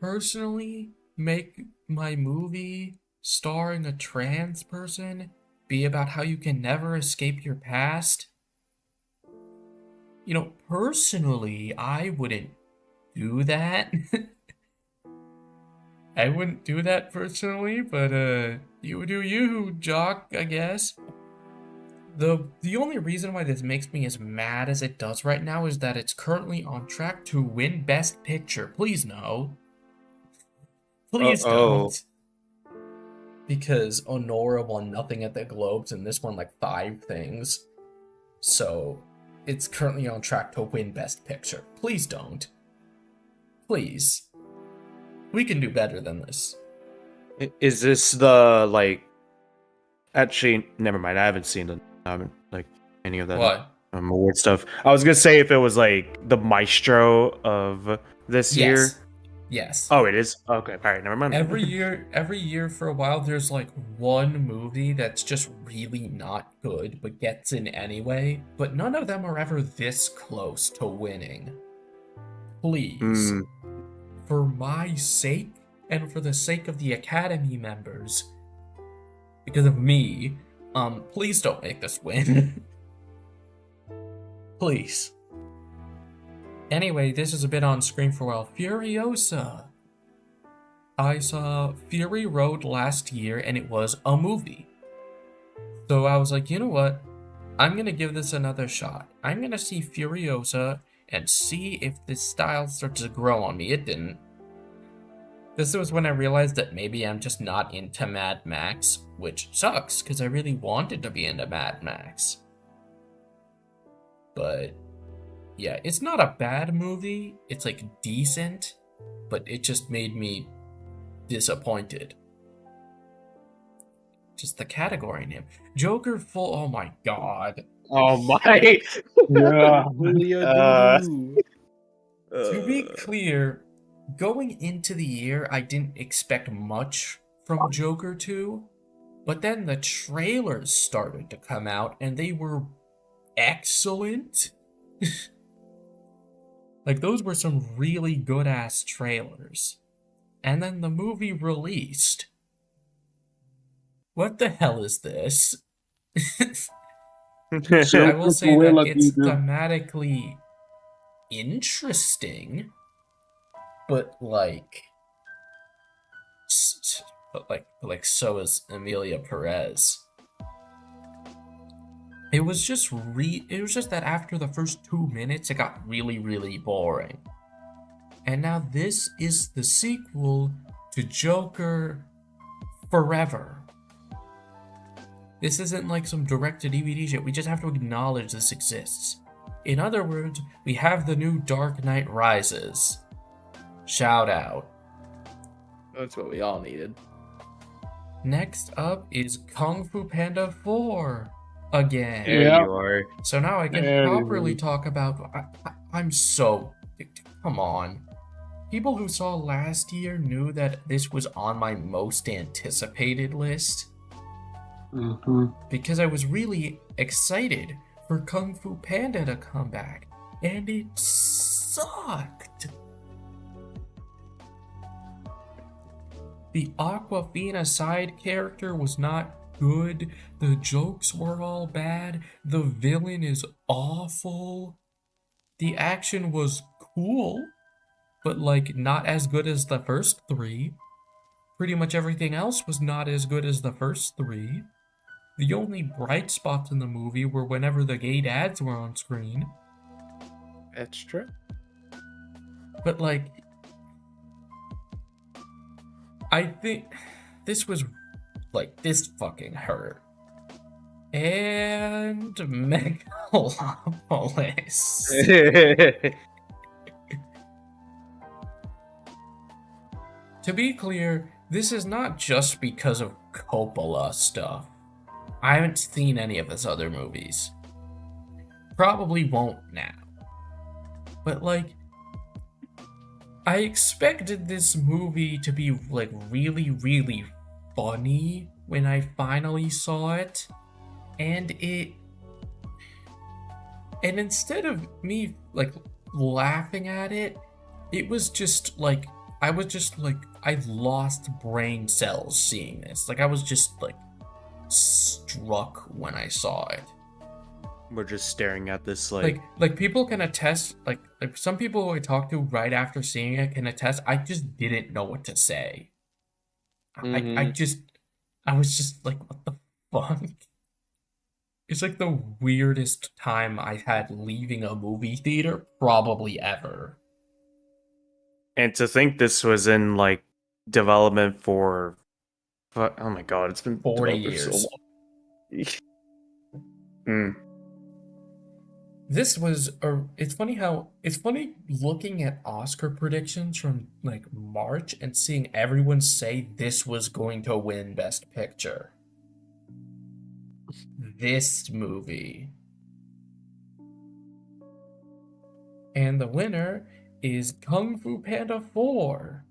personally make my movie starring a trans person be about how you can never escape your past. You know, personally, I wouldn't do that. I wouldn't do that personally, but you do you, Jock, I guess. The only reason why this makes me as mad as it does right now is that it's currently on track to win Best Picture. Please no. Please Uh-oh. don't. Because Honora won nothing at the Globes and this won like 5 things. So it's currently on track to win Best Picture. Please don't. Please. We can do better than this. Is this the like? Actually, never mind. I haven't seen it. I haven't like any of that What? award stuff. I was gonna say if it was like the maestro of this year. Yes. Yes. Oh, it is. Okay, all right. Never mind. Every year for a while, there's like one movie that's just really not good, but gets in anyway. But none of them are ever this close to winning. Please, for my sake and for the sake of the Academy members, because of me, please don't make this win. Please. Anyway, this has been on screen for a while. Furiosa. I saw Fury Road last year and it was a movie. So I was like, you know what? I'm gonna give this another shot. I'm gonna see Furiosa and see if this style starts to grow on me. It didn't. This was when I realized that maybe I'm just not into Mad Max, which sucks because I really wanted to be into Mad Max. But yeah, it's not a bad movie. It's like decent, but it just made me disappointed. Just the category name. Joker full. Oh my god. Oh my. Yeah. To be clear, going into the year, I didn't expect much from Joker 2, but then the trailers started to come out and they were excellent. Like, those were some really good ass trailers. And then the movie released. What the hell is this? I will say that it's thematically interesting, but like so is Emilia Perez. It was just that after the first 2 minutes, it got really, really boring. And now this is the sequel to Joker Forever. This isn't like some direct-to-DVD shit. We just have to acknowledge this exists. In other words, we have the new Dark Knight Rises. Shout out. That's what we all needed. Next up is Kung Fu Panda 4. Again. There Yeah. you are. So now I can There you properly go. talk about... I'm so... Come on. People who saw last year knew that this was on my most anticipated list. Because I was really excited for Kung Fu Panda to come back. And it sucked. The Aquafina side character was not good. The jokes were all bad. The villain is awful. The action was cool, but like not as good as the first three. Pretty much everything else was not as good as the first three. The only bright spots in the movie were whenever the gay dads were on screen. That's true. But like, I think this was like, this fucking hurt. And Megalopolis. To be clear, this is not just because of Coppola stuff. I haven't seen any of his other movies. Probably won't now. But like, I expected this movie to be like really, really funny when I finally saw it. And instead of me like laughing at it, it was just like, I lost brain cells seeing this. Like, I was just like struck when I saw it. We're just staring at this like people can attest, like some people I talked to right after seeing it can attest, I just didn't know what to say. I was just like, what the fuck? It's like the weirdest time I've had leaving a movie theater probably ever. And to think this was in like development for oh my god, it's been 40 developed for years. So long. it's funny looking at Oscar predictions from like March and seeing everyone say this was going to win Best Picture. This movie. And the winner is Kung Fu Panda 4.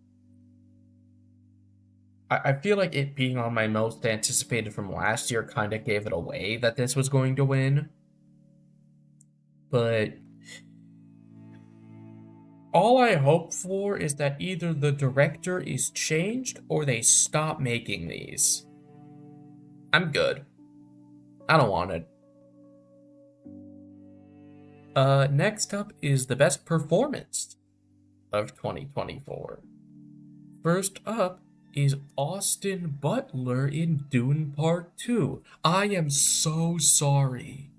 I feel like it being on my most anticipated from last year kind of gave it away that this was going to win. But all I hope for is that either the director is changed or they stop making these. I'm good. I don't want it. Next up is the best performance of 2024. First up is Austin Butler in Dune Part 2. I am so sorry.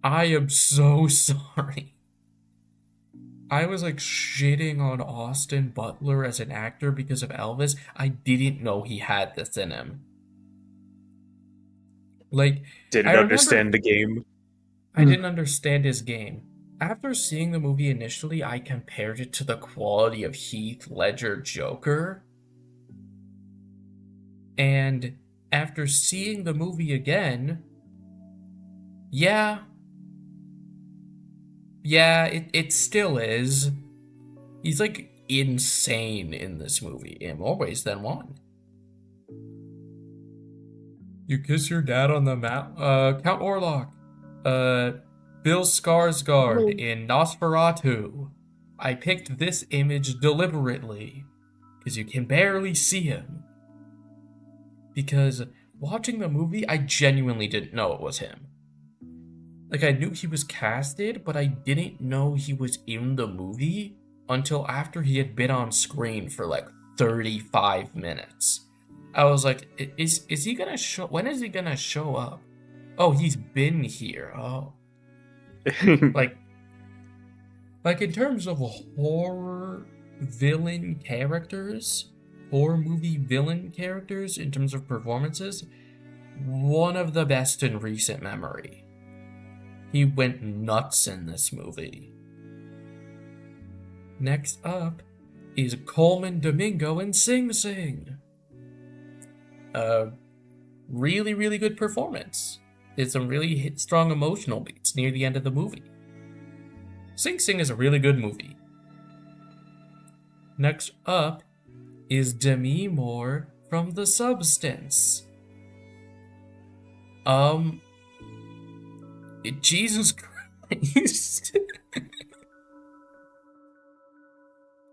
I am so sorry. I was like shitting on Austin Butler as an actor because of Elvis. I didn't know he had this in him. Like, Didn't understand the game. I didn't understand his game. After seeing the movie initially, I compared it to the quality of Heath Ledger Joker. And after seeing the movie again, yeah, it still is. He's like insane in this movie in more ways than one. You kiss your dad on the mouth. Count Orlok. Bill Skarsgård in Nosferatu. I picked this image deliberately because you can barely see him. Because watching the movie, I genuinely didn't know it was him. Like, I knew he was casted, but I didn't know he was in the movie until after he had been on screen for like 35 minutes. I was like, is he gonna show? When is he gonna show up? Oh, he's been here. Oh. like in terms of horror movie villain characters, in terms of performances, one of the best in recent memory. He went nuts in this movie. Next up is Coleman Domingo in Sing Sing. Really, really good performance. There's some really strong emotional beats near the end of the movie. Sing Sing is a really good movie. Next up is Demi Moore from The Substance. Jesus Christ.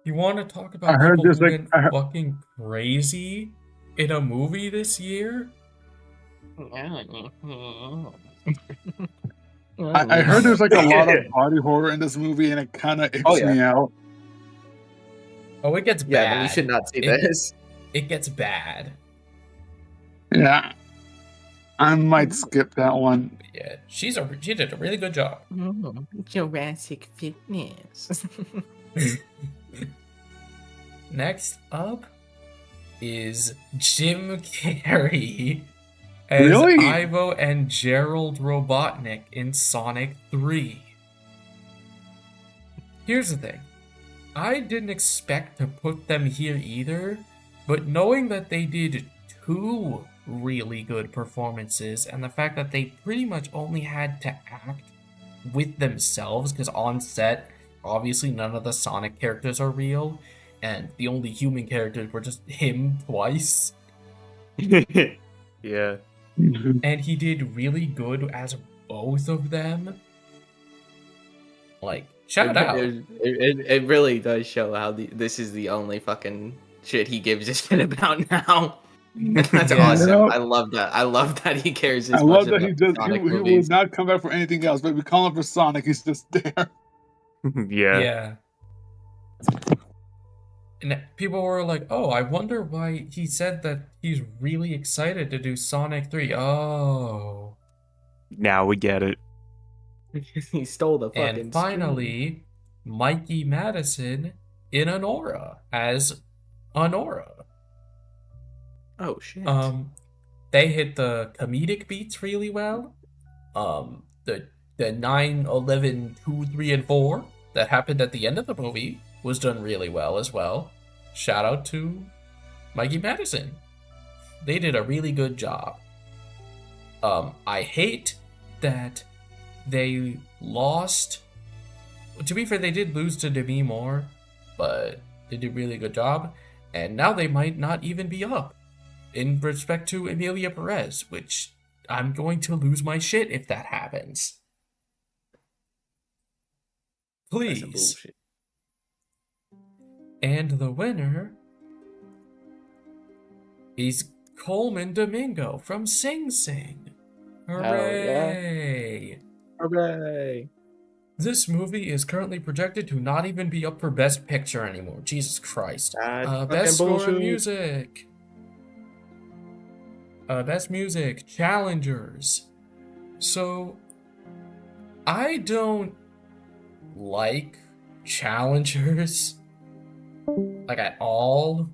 You want to talk about people who went fucking crazy in a movie this year? I heard there's like a lot of body horror in this movie, and it kind of icks me out. Oh, it gets bad. Yeah, no, you should not see this. It gets bad. Yeah, I might skip that one. Yeah, she did a really good job. Jurassic Fitness. Next up is Jim Carrey as Ivo and Gerald Robotnik in Sonic 3. Here's the thing. I didn't expect to put them here either, but knowing that they did 2 really good performances and the fact that they pretty much only had to act with themselves, because on set, obviously none of the Sonic characters are real, and the only human characters were just him twice. Yeah. And he did really good as both of them. Like, shout out. It really does show how this is the only fucking shit he gives a shit about now. That's awesome. You know, I love that. I love that he cares as I much love that about he Sonic would not come back for anything else, but we call him for Sonic, he's just there. Yeah. And people were like, oh, I wonder why he said that he's really excited to do Sonic 3. Oh. Now we get it. He stole the fucking And finally, Mikey Madison in Anora as Anora. Oh shit. They hit the comedic beats really well. The the 9, 11, 2, 3, and 4 that happened at the end of the movie was done really well as well. Shout out to Mikey Madison. They did a really good job. I hate that they lost. To be fair, they did lose to Demi Moore, but they did a really good job. And now they might not even be up in respect to Emilia Perez, which I'm going to lose my shit if that happens. Please. And the winner is Coleman Domingo from Sing Sing. Hooray! Hooray! This movie is currently projected to not even be up for Best Picture anymore. Jesus Christ. Best Score in Music. Best Music, Challengers. So, I don't like Challengers, like, at all.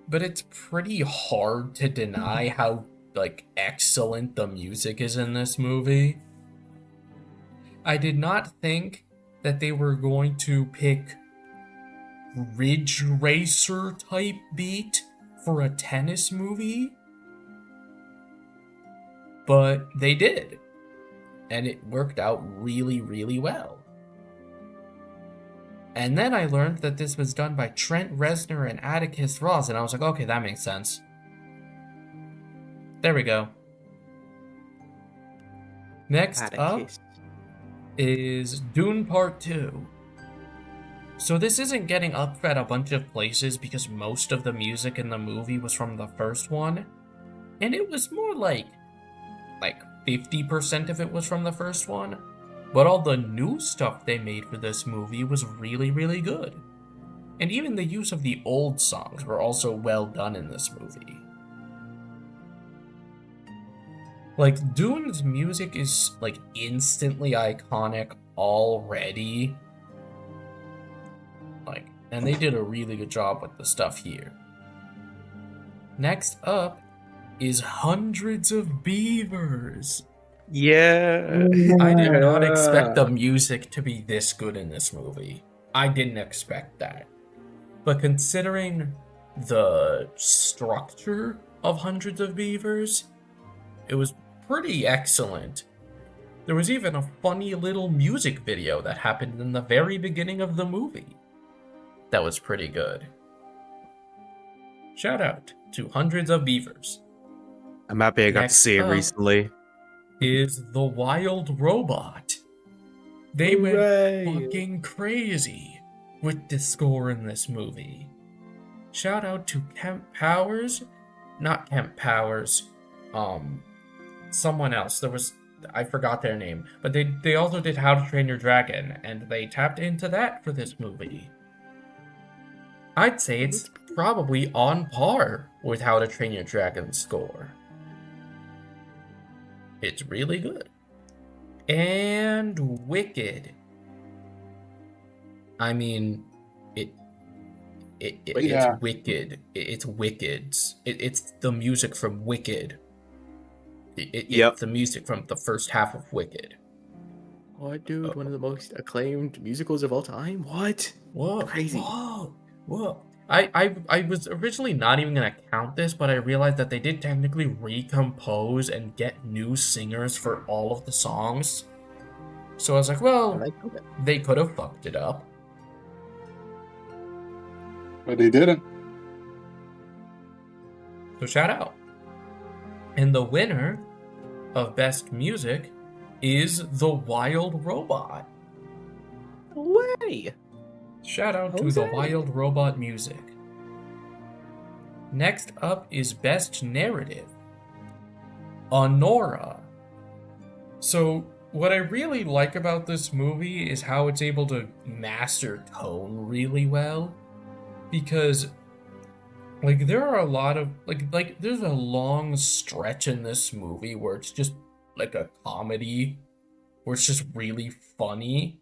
But it's pretty hard to deny how, like, excellent the music is in this movie. I did not think that they were going to pick Ridge Racer type beat for a tennis movie, but they did, and it worked out really, really well. And then I learned that this was done by Trent Reznor and Atticus Ross, and I was like, okay, that makes sense. There we go. Next up is Dune Part 2. So this isn't getting up at a bunch of places because most of the music in the movie was from the first one. And it was more like 50% of it was from the first one. But all the new stuff they made for this movie was really, really good. And even the use of the old songs were also well done in this movie. Like, Dune's music is, like, instantly iconic already. Like, and they did a really good job with the stuff here. Next up is Hundreds of Beavers. Yeah. I did not expect the music to be this good in this movie. I didn't expect that. But considering the structure of Hundreds of Beavers, it was pretty excellent. There was even a funny little music video that happened in the very beginning of the movie that was pretty good. Shout out to Hundreds of Beavers. I'm happy I got to see it recently. Is The Wild Robot. They went fucking crazy with the score in this movie. Shout out to Kemp Powers. Not Kemp Powers. Someone else. I forgot their name. But they also did How to Train Your Dragon, and they tapped into that for this movie. I'd say it's probably on par with How to Train Your Dragon's score. It's really good. And Wicked. I mean, it's Wicked. It's Wicked's. It's the music from Wicked. It's the music from the first half of Wicked. What, dude? One of the most acclaimed musicals of all time? What? Whoa. Crazy. Whoa. I was originally not even going to count this, but I realized that they did technically recompose and get new singers for all of the songs. So I was like, well, they could have fucked it up. But they didn't. So shout out. And the winner of Best Music is The Wild Robot. Way. Shout out to The Wild Robot music. Next up is Best Narrative. Anora. So, what I really like about this movie is how it's able to master tone really well. Because, like, there are a lot of, like there's a long stretch in this movie where it's just, like, a comedy, where it's just really funny.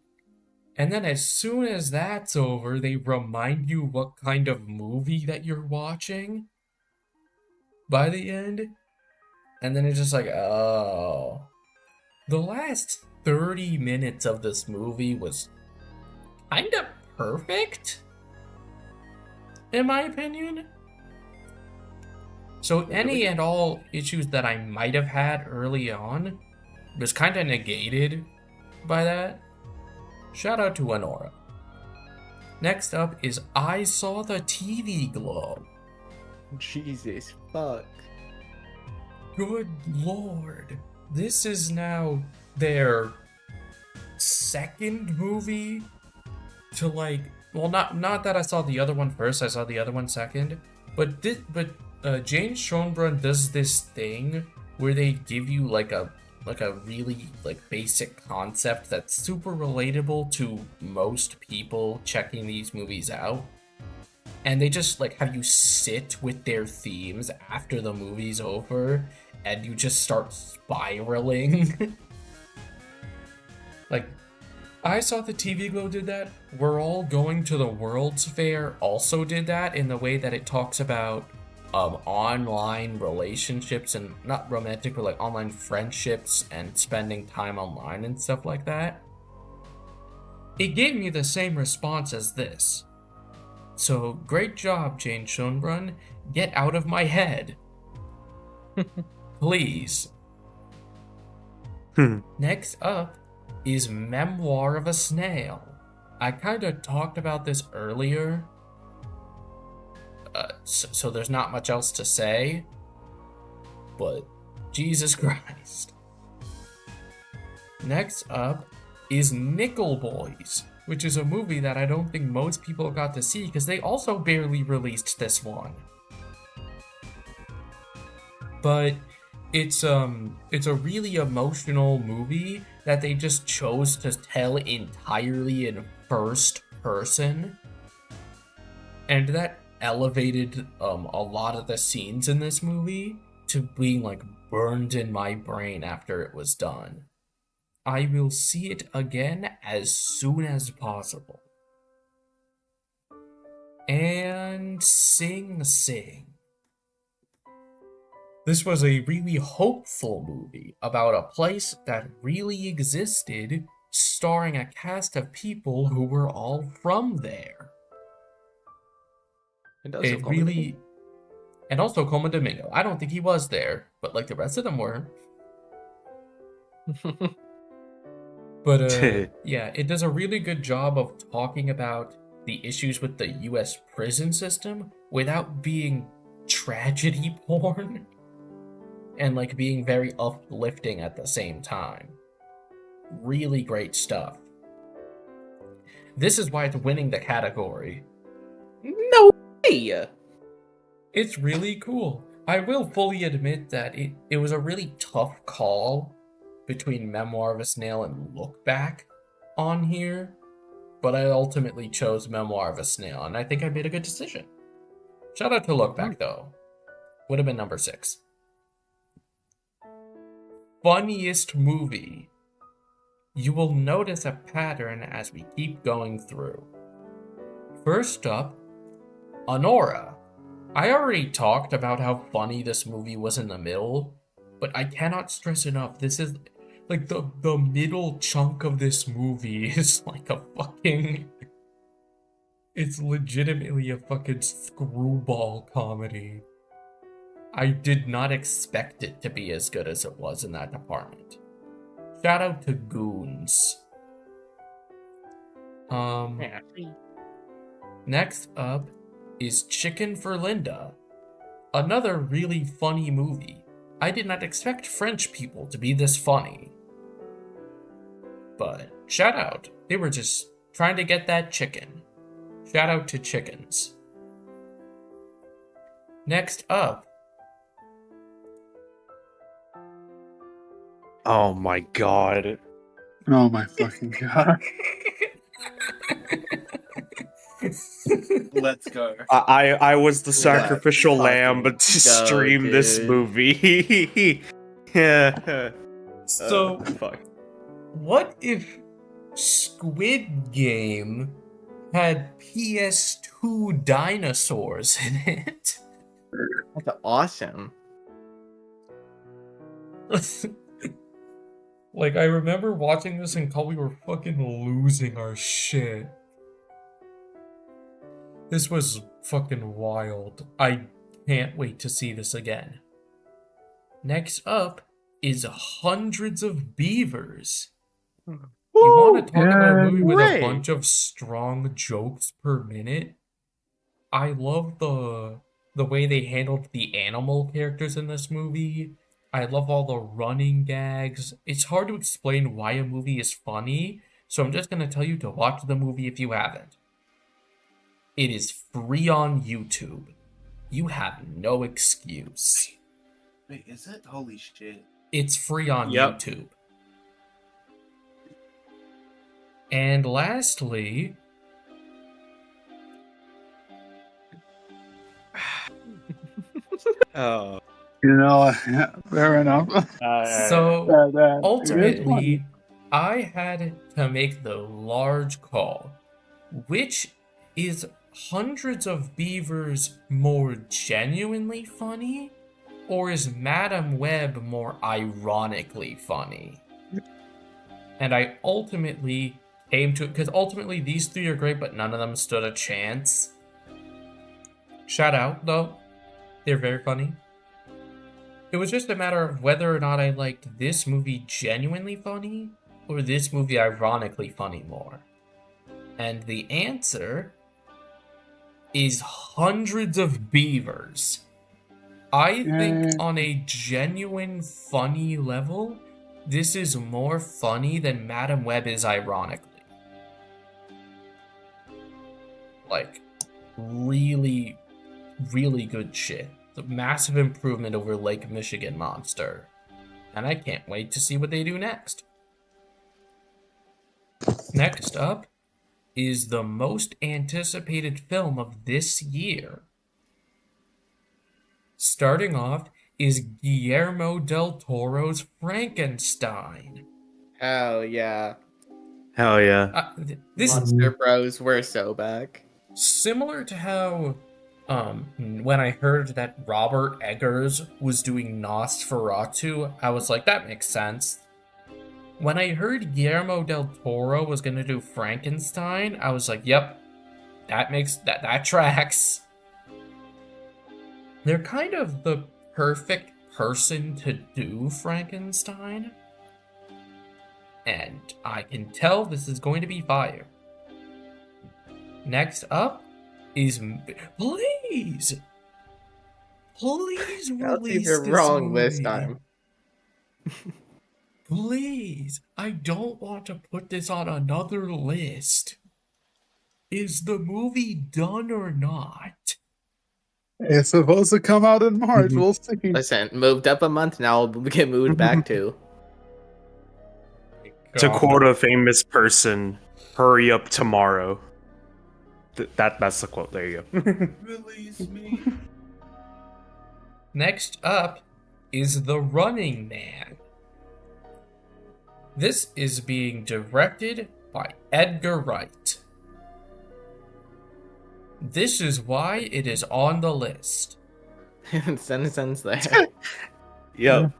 And then as soon as that's over, they remind you what kind of movie that you're watching by the end. And then it's just like, oh. The last 30 minutes of this movie was kind of perfect, in my opinion. So any and all issues that I might have had early on was kind of negated by that. Shout out to Honora. Next up is I Saw the TV Glow. Jesus fuck. Good lord. This is now their second movie to like, well, not that I saw the other one first, I saw the other one second, but James Schoenbrunn does this thing where they give you like a really like basic concept that's super relatable to most people checking these movies out. And they just like have you sit with their themes after the movie's over and you just start spiraling. Like, I Saw the TV Glow did that. We're All Going to the World's Fair also did that in the way that it talks about online relationships and not romantic, but like online friendships and spending time online and stuff like that. It gave me the same response as this. So great job, Jane Schoenbrunn. Get out of my head. Please. Next up is Memoir of a Snail. I kind of talked about this earlier, so there's not much else to say, but Jesus Christ. Next up is Nickel Boys, which is a movie that I don't think most people got to see because they also barely released this one. But it's a really emotional movie that they just chose to tell entirely in first person, and that elevated a lot of the scenes in this movie to being like burned in my brain after it was done. I will see it again as soon as possible. And Sing Sing. This was a really hopeful movie about a place that really existed, starring a cast of people who were all from there. It really... And also Coma Domingo. I don't think he was there, but like the rest of them were. But yeah, it does a really good job of talking about the issues with the US prison system without being tragedy porn. And like being very uplifting at the same time. Really great stuff. This is why it's winning the category. No way! It's really cool. I will fully admit that it was a really tough call between Memoir of a Snail and Look Back on here, but I ultimately chose Memoir of a Snail, and I think I made a good decision. Shout out to Look Back, though. Would have been number 6. Funniest movie. You will notice a pattern as we keep going through. First up, Honora. I already talked about how funny this movie was in the middle, but I cannot stress enough, this is like the middle chunk of this movie is like a fucking... It's legitimately a fucking screwball comedy. I did not expect it to be as good as it was in that department. Shout out to Goons. Next up is Chicken for Linda. Another really funny movie. I did not expect French people to be this funny. But shout out. They were just trying to get that chicken. Shout out to chickens. Next up. Oh my god. Oh my fucking god. Let's go. I was the sacrificial lamb fucking to go, stream this dude. movie. Yeah. So, Fuck. what if Squid Game had PS2 dinosaurs in it? That's awesome. Like, I remember watching this and we were fucking losing our shit. This was fucking wild. I can't wait to see this again. Next up is Hundreds of Beavers. You want to talk about a movie with a bunch of strong jokes per minute? I love the way they handled the animal characters in this movie. I love all the running gags. It's hard to explain why a movie is funny, so I'm just going to tell you to watch the movie if you haven't. It is free on YouTube. You have no excuse. Wait, is it? Holy shit. It's free on Yep. YouTube. And lastly, Oh. You know, fair enough. so It is ultimately, I had to make the large call. Which is Hundreds of Beavers more genuinely funny? Or is Madam Web more ironically funny? And I ultimately came to it, because ultimately these three are great, but none of them stood a chance. Shout out, though. They're very funny. It was just a matter of whether or not I liked this movie genuinely funny, or this movie ironically funny more. And the answer is Hundreds of Beavers. I think on a genuine funny level, this is more funny than Madam Web is ironically. Like, really, really good shit. It's a massive improvement over Lake Michigan Monster. And I can't wait to see what they do next. Next up is the most anticipated film of this year. Starting off is Guillermo del Toro's Frankenstein. Hell yeah. Hell yeah. This Monster Bros, we're so back. similar to how when I heard that Robert Eggers was doing Nosferatu, I was like, that makes sense. When I heard Guillermo del Toro was gonna do Frankenstein, I was like, yep, that tracks. They're kind of the perfect person to do Frankenstein. And I can tell this is going to be fire. Next up is please release You're this wrong this movie. time. Please, I don't want to put this on another list. Is the movie done or not? It's supposed to come out in March. We'll see. Listen, moved up a month, now we'll get moved back too. To quote a famous person, hurry up tomorrow. That's the quote. There you go. Release me. Next up is The Running Man. This is being directed by Edgar Wright. This is why it is on the list. Sense there. Yep.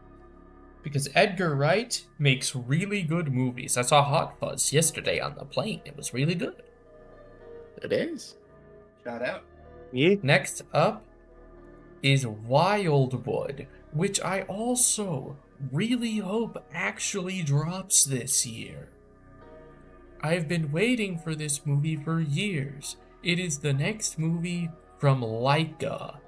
Because Edgar Wright makes really good movies. I saw Hot Fuzz yesterday on the plane. It was really good. It is. Shout out. Yeah. Next up is Wildwood, which I also really hope actually drops this year. I've been waiting for this movie for years. It is the next movie from Laika.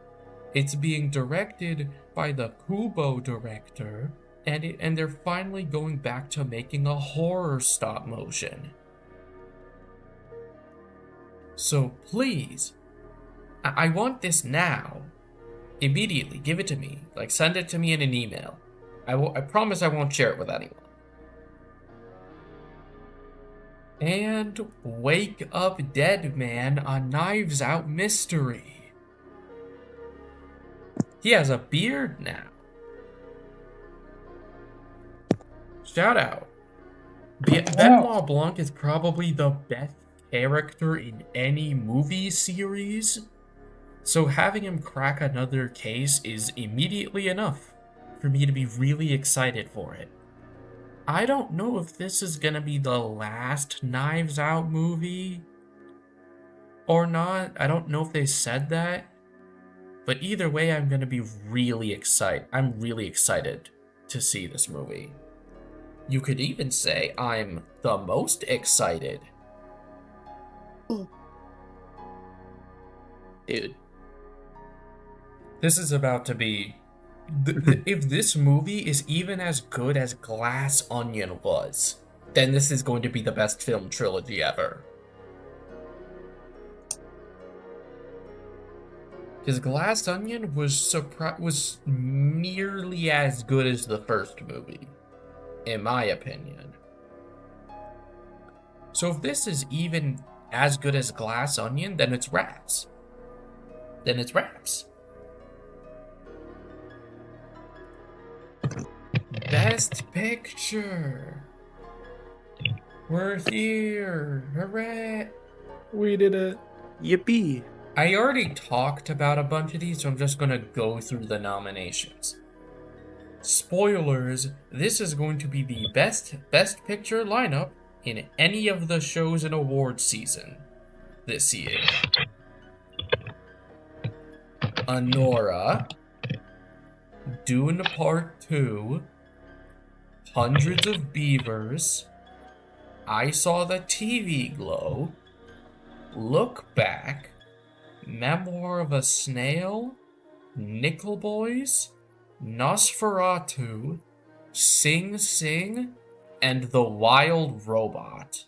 It's being directed by the Kubo director, and they're finally going back to making a horror stop motion. So please, I want this now. Immediately, give it to me. Like, send it to me in an email. I promise I won't share it with anyone. And Wake Up Dead Man on Knives Out Mystery. He has a beard now. Shout out. Benoit Blanc is probably the best character in any movie series, so having him crack another case is immediately enough for me to be really excited for it. I don't know if this is gonna be the last Knives Out movie or not. I don't know if they said that. But either way, I'm gonna be really excited. I'm really excited to see this movie. You could even say I'm the most excited. Dude. This is about to be... if this movie is even as good as Glass Onion was, then this is going to be the best film trilogy ever. Because Glass Onion was nearly as good as the first movie, in my opinion. So if this is even as good as Glass Onion, then it's raps. Then it's raps. Best Picture. We're here. Hooray. We did it. Yippee! I already talked about a bunch of these, so I'm just gonna go through the nominations. Spoilers, this is going to be the best picture lineup in any of the shows in award season this year. Anora, Dune Part 2, Hundreds of Beavers, I Saw the TV Glow, Look Back, Memoir of a Snail, Nickel Boys, Nosferatu, Sing Sing, and The Wild Robot.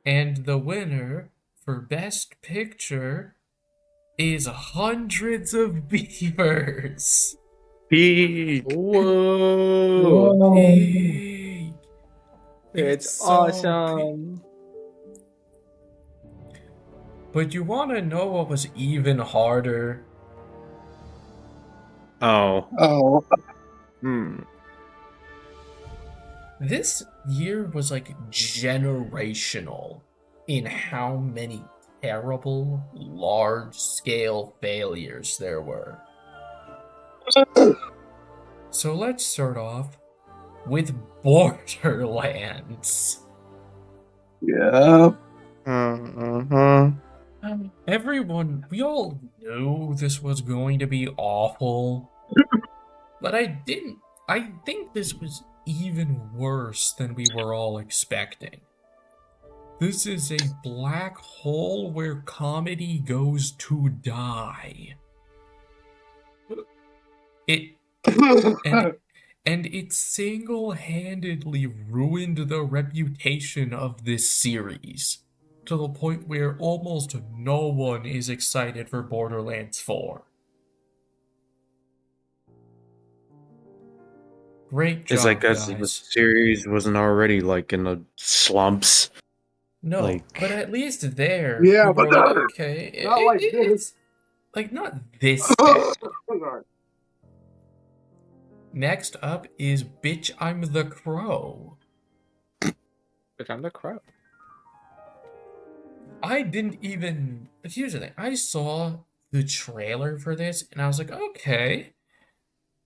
And the winner for Best Picture is Hundreds of Beavers. Peak! Whoa. Peak. It's so awesome. But you want to know what was even harder? Oh. Oh, This year was like generational in how many terrible, large-scale failures there were. So let's start off with Borderlands. yeah. Everyone, we all knew this was going to be awful, but I think this was even worse than we were all expecting. This is a black hole where comedy goes to die. And it single-handedly ruined the reputation of this series, to the point where almost no one is excited for Borderlands 4. Great job, It's like as guys. the series wasn't already like in the slumps. No, like- but at least there, Yeah, people but were like, not- okay, not like it's like not this bad. Next up is Bitch, I'm the Crow. But I'm the crow. I didn't even. But here's the thing: I saw the trailer for this, and I was like, okay,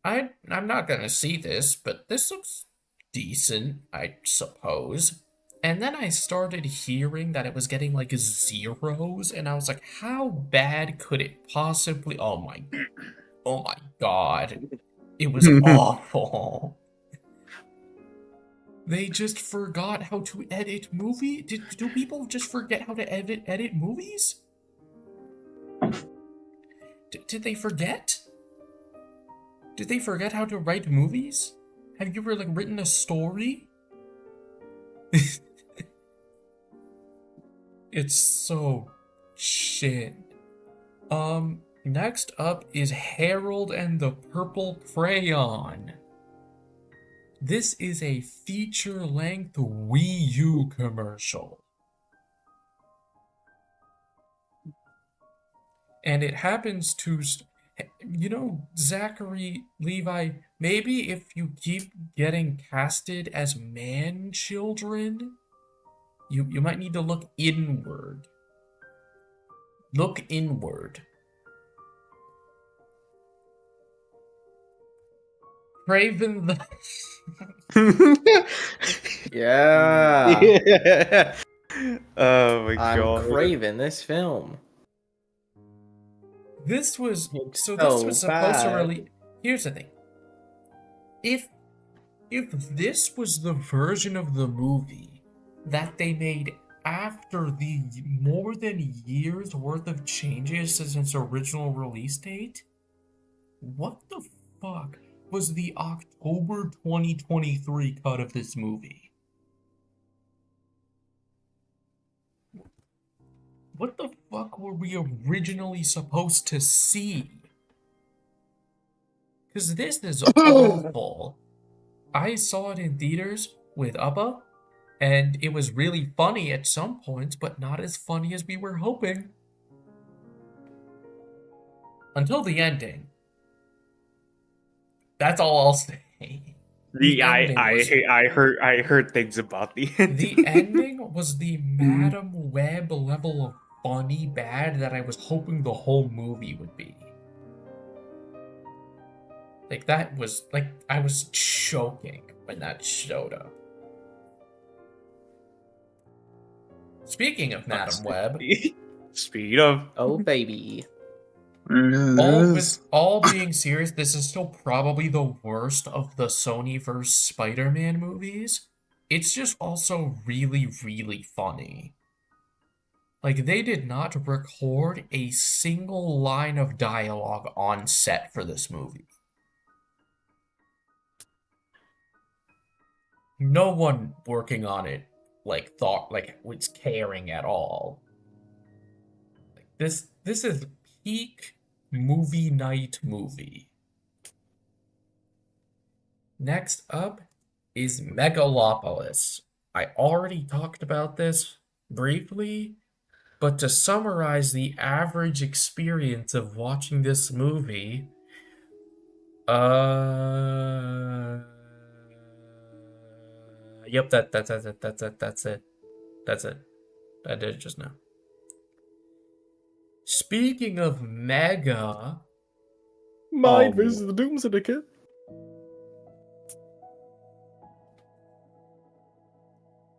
I'm not gonna see this, but this looks decent, I suppose. And then I started hearing that it was getting like zeros, and I was like, how bad could it possibly? Oh my god, it was awful. They just forgot how to edit movie. Do people just forget how to edit movies? Did they forget? Did they forget how to write movies? Have you ever like written a story? It's so shit. Next up is Harold and the Purple Crayon. This is a feature-length Wii U commercial. And it happens to, Zachary Levi, maybe if you keep getting casted as man children, you might need to look inward. Look inward. Craven the Yeah. Yeah. Oh my I'm god. craving this film. This was It's so this so was supposed to bad. really. Here's the thing. If this was the version of the movie that they made after the more than year's worth of changes since its original release date, what the fuck was the October 2023 cut of this movie? What the fuck were we originally supposed to see? Because this is awful. I saw it in theaters with Abba, and it was really funny at some points, but not as funny as we were hoping. Until the ending. That's all I'll say. I heard things about the ending. The ending was the Madam Web level of funny bad that I was hoping the whole movie would be. Like, that was, like, I was choking when that showed up. Speaking of Madam Web, Speed of Oh baby. all being serious, this is still probably the worst of the Sony-verse Spider-Man movies. It's just also really, really funny. Like, they did not record a single line of dialogue on set for this movie. No one working on it, like, thought, like, was caring at all. Like, this is peak movie night movie. Next up is Megalopolis. I already talked about this briefly, but to summarize the average experience of watching this movie, yep, that's it. I did it just now. Speaking of Mega, Mine versus the Doom Syndicate.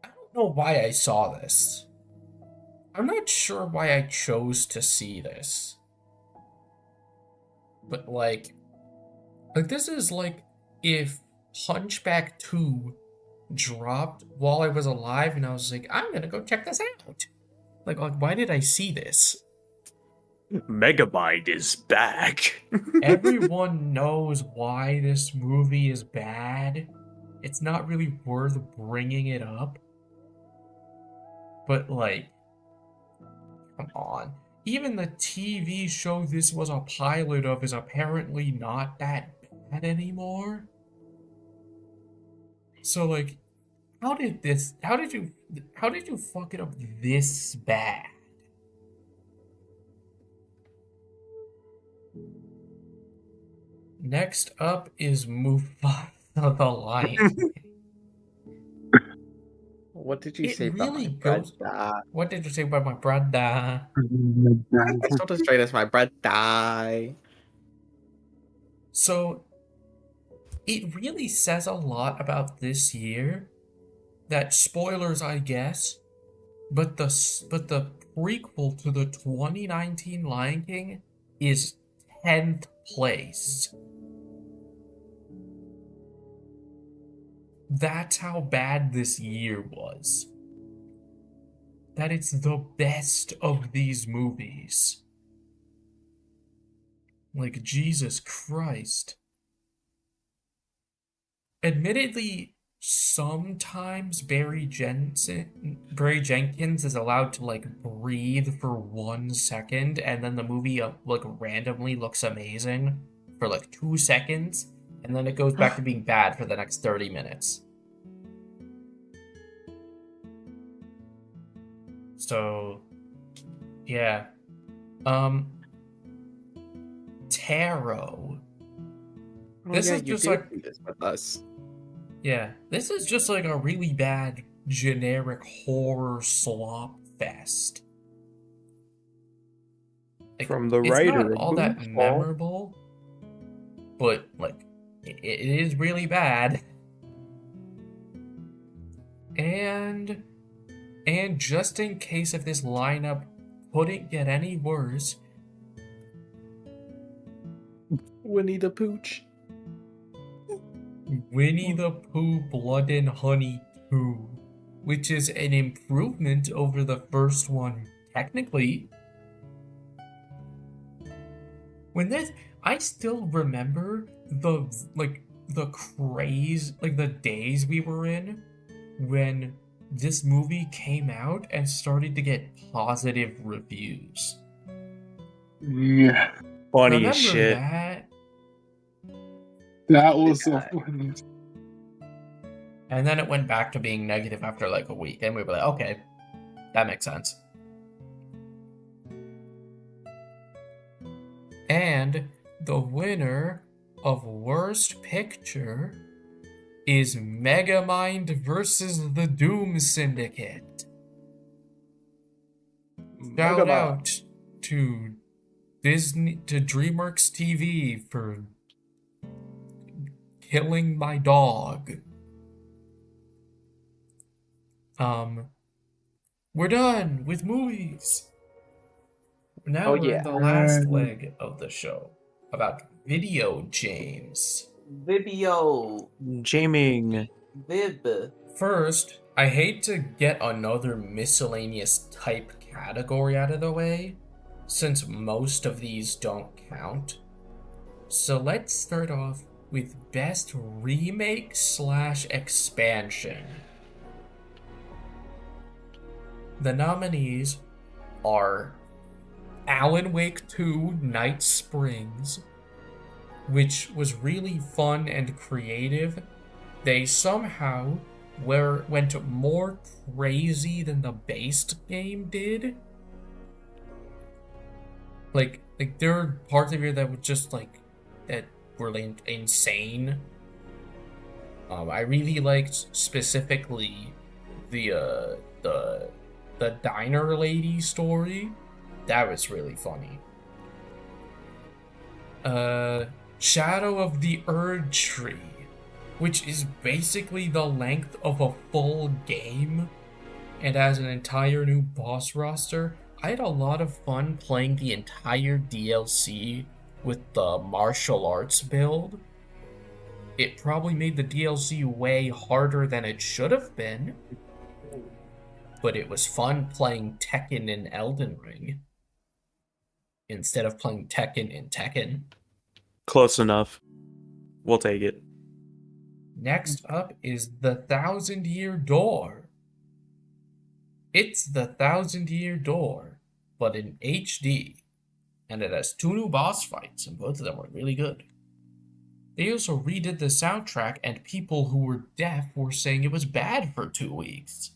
I don't know why I saw this. I'm not sure why I chose to see this. But like this is like if Hunchback 2 dropped while I was alive and I was like, I'm gonna go check this out. Like why did I see this? Megamind is back. Everyone knows why this movie is bad. It's not really worth bringing it up. But like, come on. Even the TV show this was a pilot of is apparently not that bad anymore. So like, how did you fuck it up this bad? Next up is Mufasa the Lion. What did you It say about really my goes. brother? What did you say about my brother? I told it straight as my brother. So, it really says a lot about this year. That spoilers, I guess, but the prequel to the 2019 Lion King is 10th place. That's how bad this year was. That it's the best of these movies. Like, Jesus Christ. Admittedly, sometimes Barry Jenkins is allowed to, like, breathe for 1 second, and then the movie, like, randomly looks amazing for, like, 2 seconds, and then it goes back to being bad for the next 30 minutes. So, yeah. Tarot. This is just like this with us. Yeah, this is just like a really bad generic horror slop fest. Like, From the it's writer not of all that Moonfall. memorable, but like It is really bad. And just in case if this lineup couldn't get any worse, Winnie the Pooch. Winnie the Pooh Blood and Honey 2, which is an improvement over the first one, technically. I still remember the craze, like the days we were in when this movie came out and started to get positive reviews. Yeah, Funny Remember as shit. that was so funny. And then it went back to being negative after like a week, and we were like, okay, that makes sense. And the winner of Worst Picture is Megamind versus the Doom Syndicate. Shout out to DreamWorks TV for killing my dog. We're done with movies. Now we're in the last leg of the show about video games. Video. Jaming. Vib. First, I hate to get another miscellaneous type category out of the way, since most of these don't count. So let's start off with Best Remake/Expansion. The nominees are Alan Wake 2 Night Springs, which was really fun and creative. They somehow went more crazy than the base game did. Like there are parts of it that were just that were insane. I really liked specifically the diner lady story. That was really funny. Shadow of the Erd Tree, which is basically the length of a full game and has an entire new boss roster. I had a lot of fun playing the entire DLC with the martial arts build. It probably made the DLC way harder than it should have been, but it was fun playing Tekken in Elden Ring instead of playing Tekken in Tekken. Close enough. We'll take it. Next up is The Thousand Year Door. It's The Thousand Year Door, but in HD, and it has 2 new boss fights, and both of them were really good. They also redid the soundtrack, and people who were deaf were saying it was bad for 2 weeks.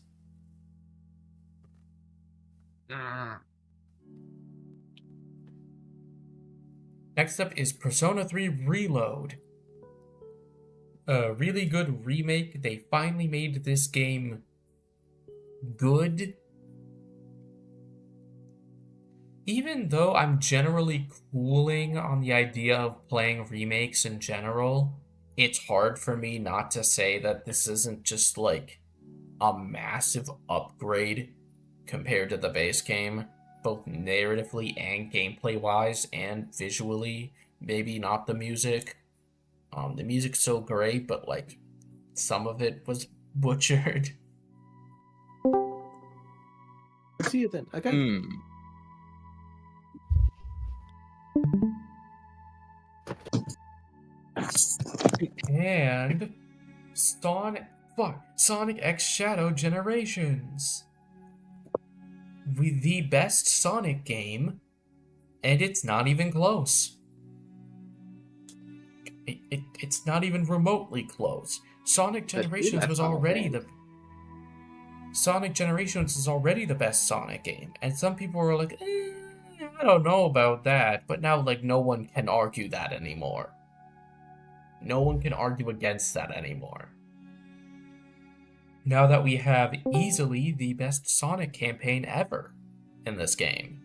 Next up is Persona 3 Reload. A really good remake. They finally made this game good. Even though I'm generally cooling on the idea of playing remakes in general, it's hard for me not to say that this isn't just like a massive upgrade compared to the base game, both narratively and gameplay-wise and visually. Maybe not the music. The music's so great, but like some of it was butchered. See you then. Okay. And Sonic X Shadow Generations. With the best Sonic game, and it's not even close. It's not even remotely close. Sonic Generations is already the best Sonic game, and some people are like, I don't know about that, but now like no one can argue that anymore. No one can argue against that anymore. Now that we have easily the best Sonic campaign ever in this game.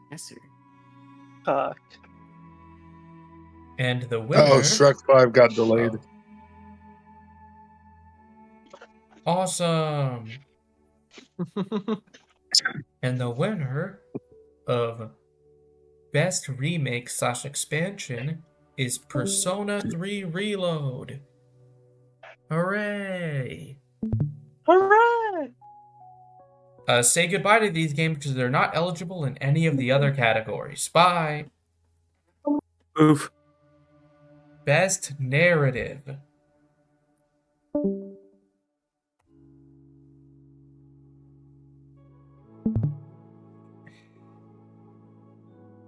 Yes, sir. And the winner. Oh, Shrek 5 got delayed. Oh. Awesome. And the winner of Best Remake / Expansion is Persona 3 Reload. Hooray! Hooray! Say goodbye to these games because they're not eligible in any of the other categories. Bye! Oof. Best Narrative.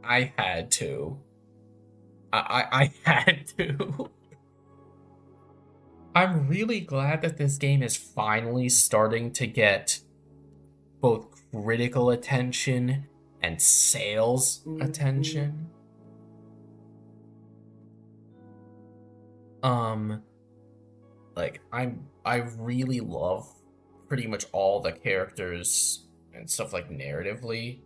I had to. I had to. I'm really glad that this game is finally starting to get both critical attention and sales attention. Like I really love pretty much all the characters and stuff like narratively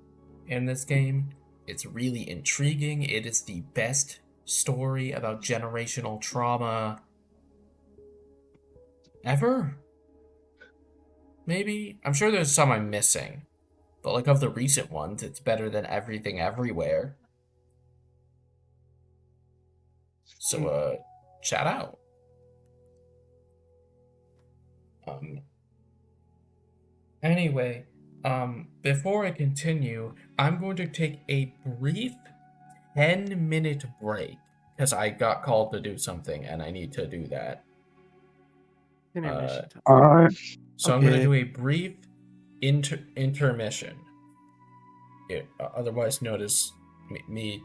in this game. It's really intriguing. It is the best story about generational trauma ever? Maybe? I'm sure there's some I'm missing. But like of the recent ones, it's better than Everything Everywhere. So shout out. Anyway, before I continue, I'm going to take a brief 10-minute break because I got called to do something and I need to do that. Alright. So I'm going to do a brief intermission. Otherwise known as me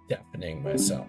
deafening myself.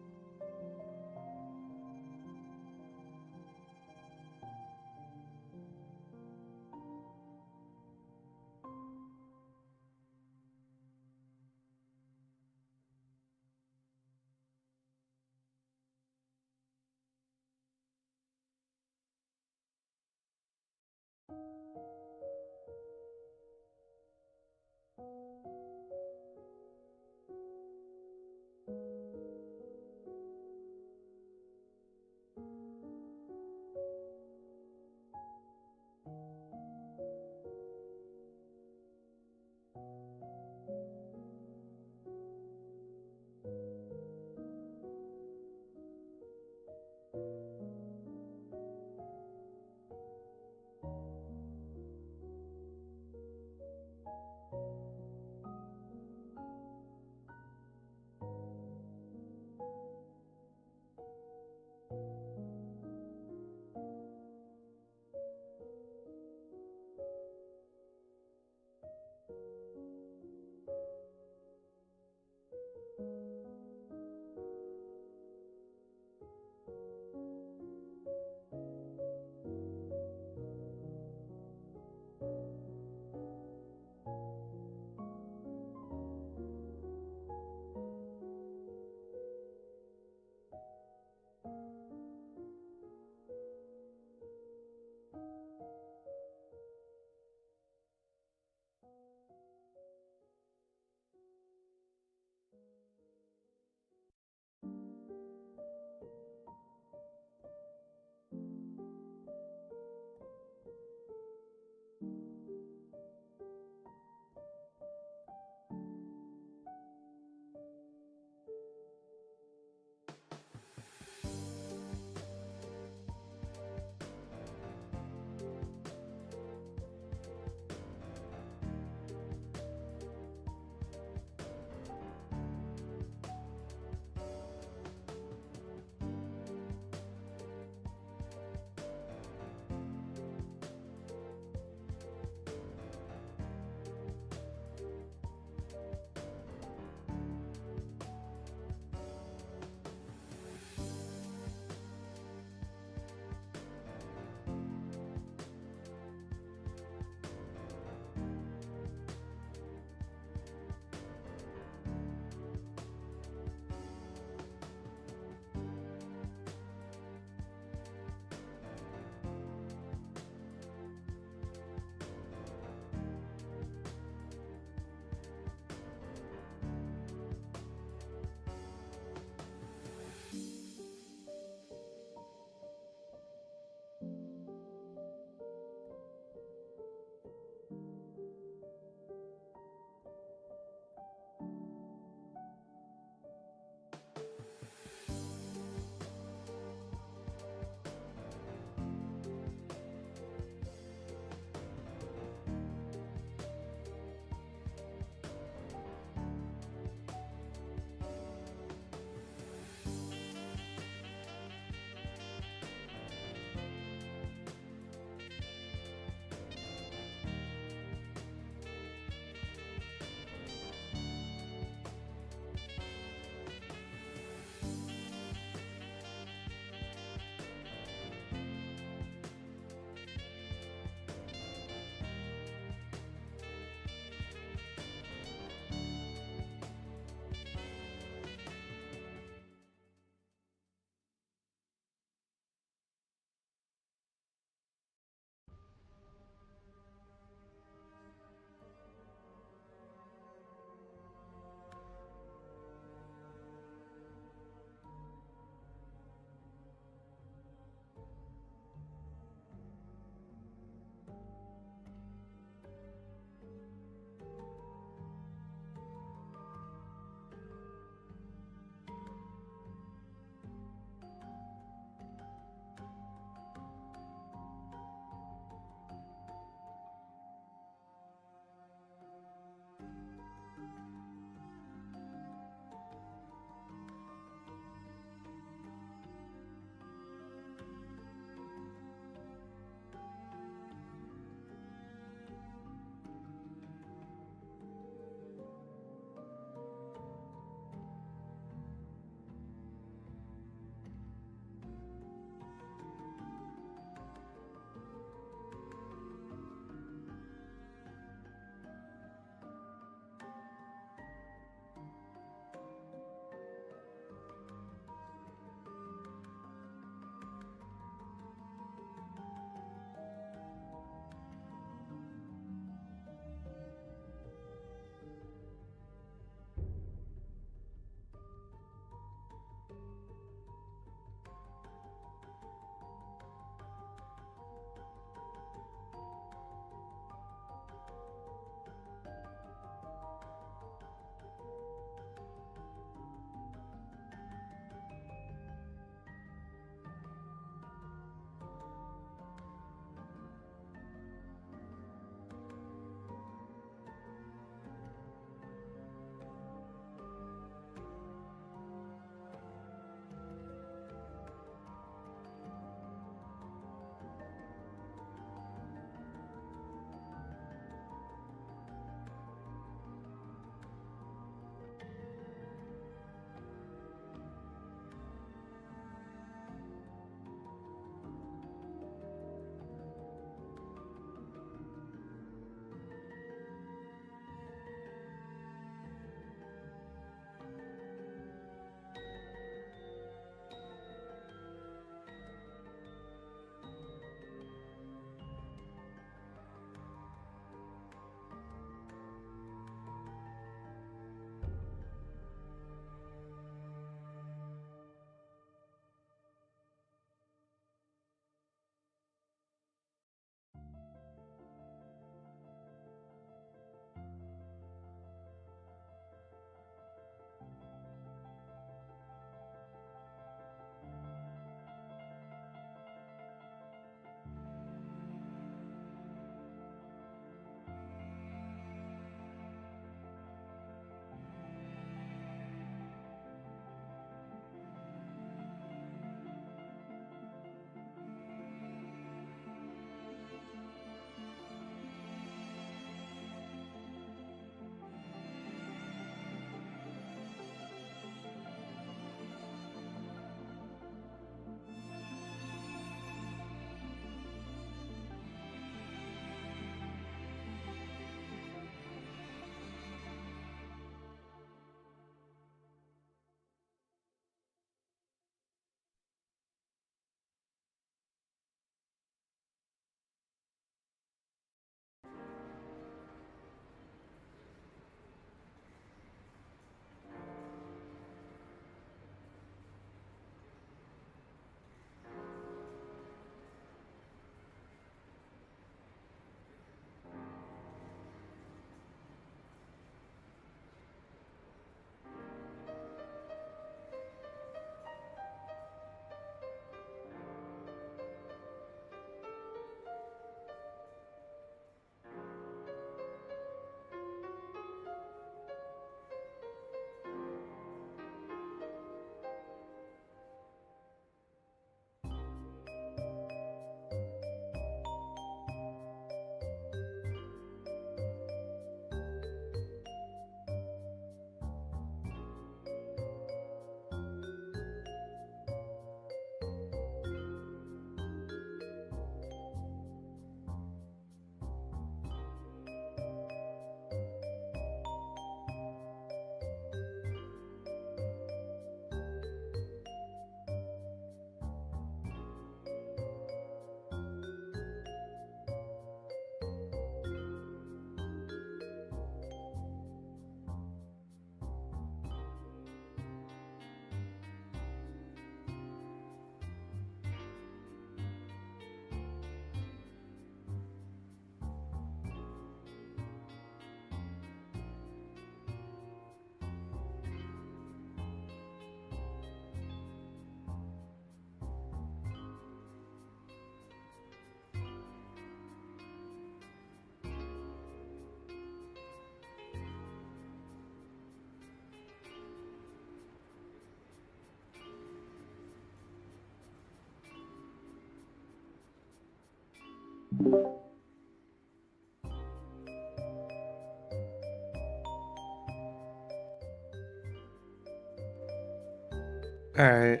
All right.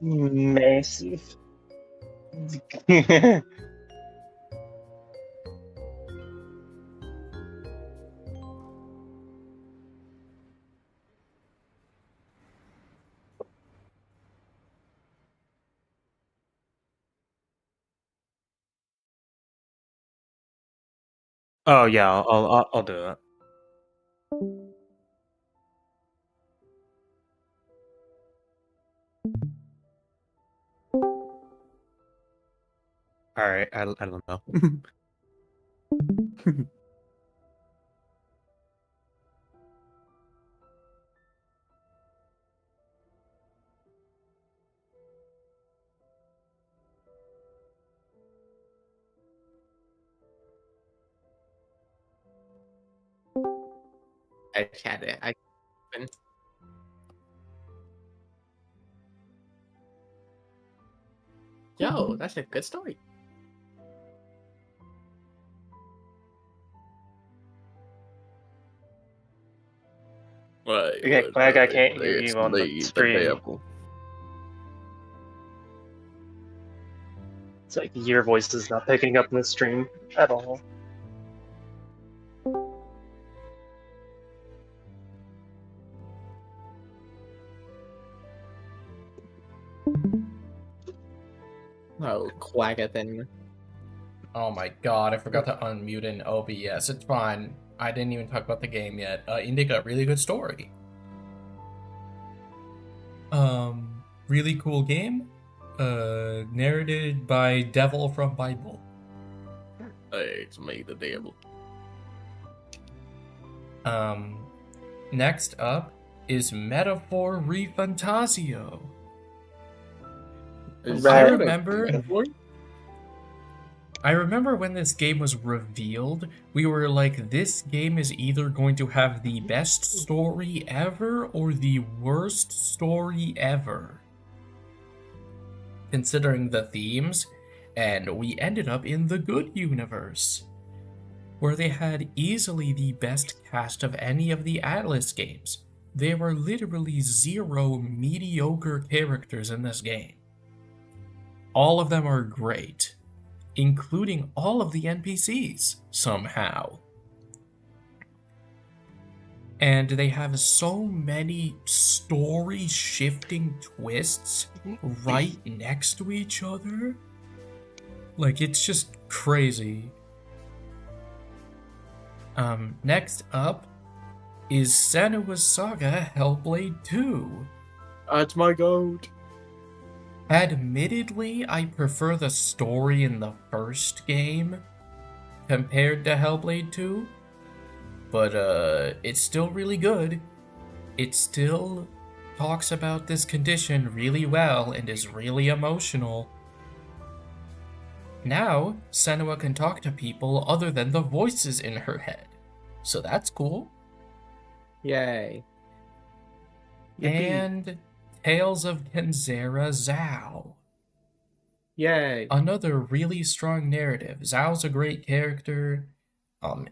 Massive. Oh yeah, I'll do that. All right, I don't know. I had it. Yo, that's a good story. Okay, Quag, I can't hear you on the stream. It's like your voice is not picking up in the stream at all. Oh, Quagathan. Oh my god, I forgot to unmute in OBS. It's fine. I didn't even talk about the game yet. Indica, really good story. Really cool game. Narrated by Devil from Bible. Hey, it's me, the devil. Next up is Metaphor Refantasio. I remember when this game was revealed, we were like, this game is either going to have the best story ever or the worst story ever, considering the themes, and we ended up in the good universe, where they had easily the best cast of any of the Atlas games. There were literally 0 mediocre characters in this game. All of them are great, including all of the NPCs, somehow. And they have so many story-shifting twists right next to each other. Like, it's just crazy. Next up is Senua's Saga Hellblade 2. That's my goat. Admittedly, I prefer the story in the first game compared to Hellblade 2, but it's still really good. It still talks about this condition really well and is really emotional. Now, Senua can talk to people other than the voices in her head, so that's cool. Yay. And Tales of Kenzera Zhao. Yay. Another really strong narrative. Zhao's a great character.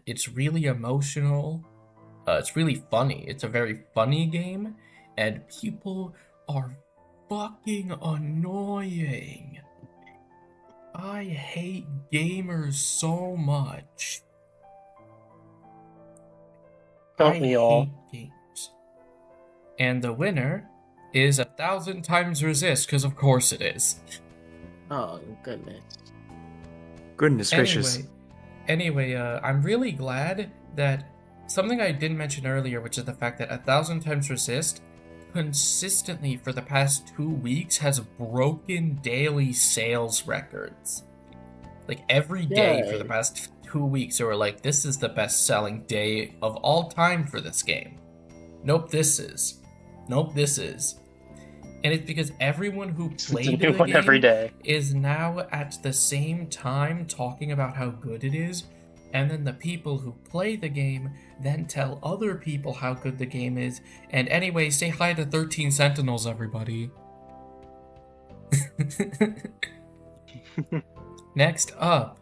It's really emotional. It's really funny. It's a very funny game, and people are fucking annoying. I hate gamers so much. Don't we all? Hate games. And the winner is 1,000 Times Resist, because of course it is. Oh, goodness. Goodness gracious. Anyway, I'm really glad that something I didn't mention earlier, which is the fact that 1,000 Times Resist consistently for the past 2 weeks has broken daily sales records. Like every day for the past 2 weeks, they were like, this is the best selling day of all time for this game. Nope, this is. Nope, this is. And it's because everyone who It's a played new the one every game day. is now at the same time talking about how good it is, and then the people who play the game then tell other people how good the game is. And anyway, say hi to 13 Sentinels, everybody. Next up,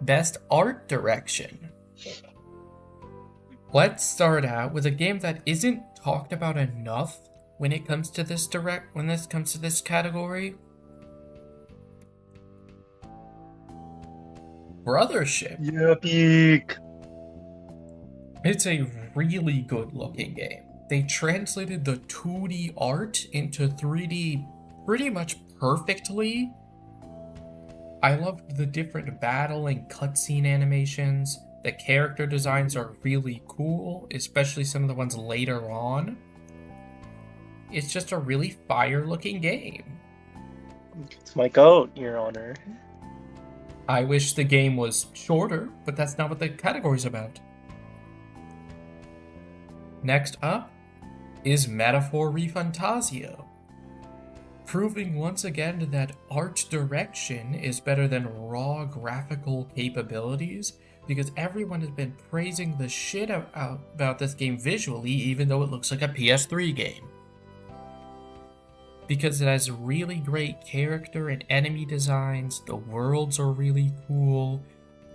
Best Art Direction. Let's start out with a game that isn't talked about enough when it comes to this category. Brothership. Yuck. It's a really good looking game. They translated the 2D art into 3D pretty much perfectly. I loved the different battle and cutscene animations. The character designs are really cool, especially some of the ones later on. It's just a really fire looking game. It's my goat, Your Honor. I wish the game was shorter, but that's not what the category's about. Next up is Metaphor ReFantazio, proving once again that art direction is better than raw graphical capabilities, because everyone has been praising the shit about this game visually, even though it looks like a PS3 game. Because it has really great character and enemy designs, the worlds are really cool,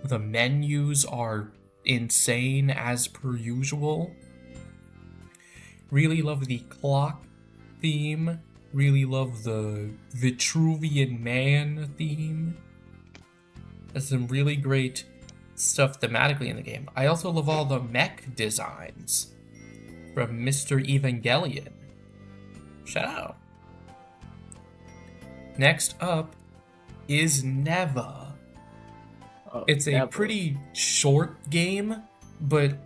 the menus are insane as per usual. Really love the clock theme, really love the Vitruvian Man theme. There's some really great stuff thematically in the game. I also love all the mech designs from Mr. Evangelion. Shout out. Next up is Neva. It's a pretty short game, but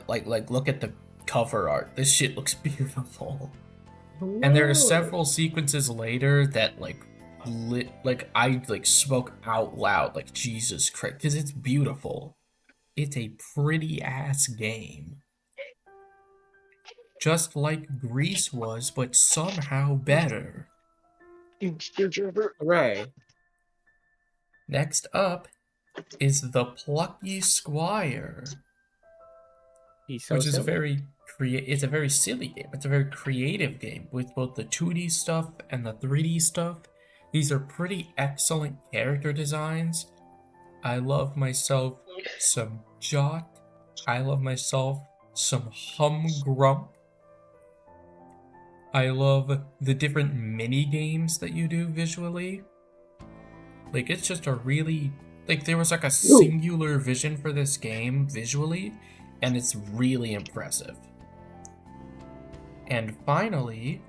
like look at the cover art. This shit looks beautiful. Whoa. And there are several sequences later that I spoke out loud like Jesus Christ, because it's beautiful. It's a pretty ass game. Just like Grease was, but somehow better. Right. Next up is The Plucky Squire, which is a very silly game. It's a very creative game with both the 2D stuff and the 3D stuff. These are pretty excellent character designs. I love myself some Jot. I love myself some Humgrump. I love the different mini games that you do visually. Like, it's just a really, there was a singular vision for this game visually, and it's really impressive. And finally,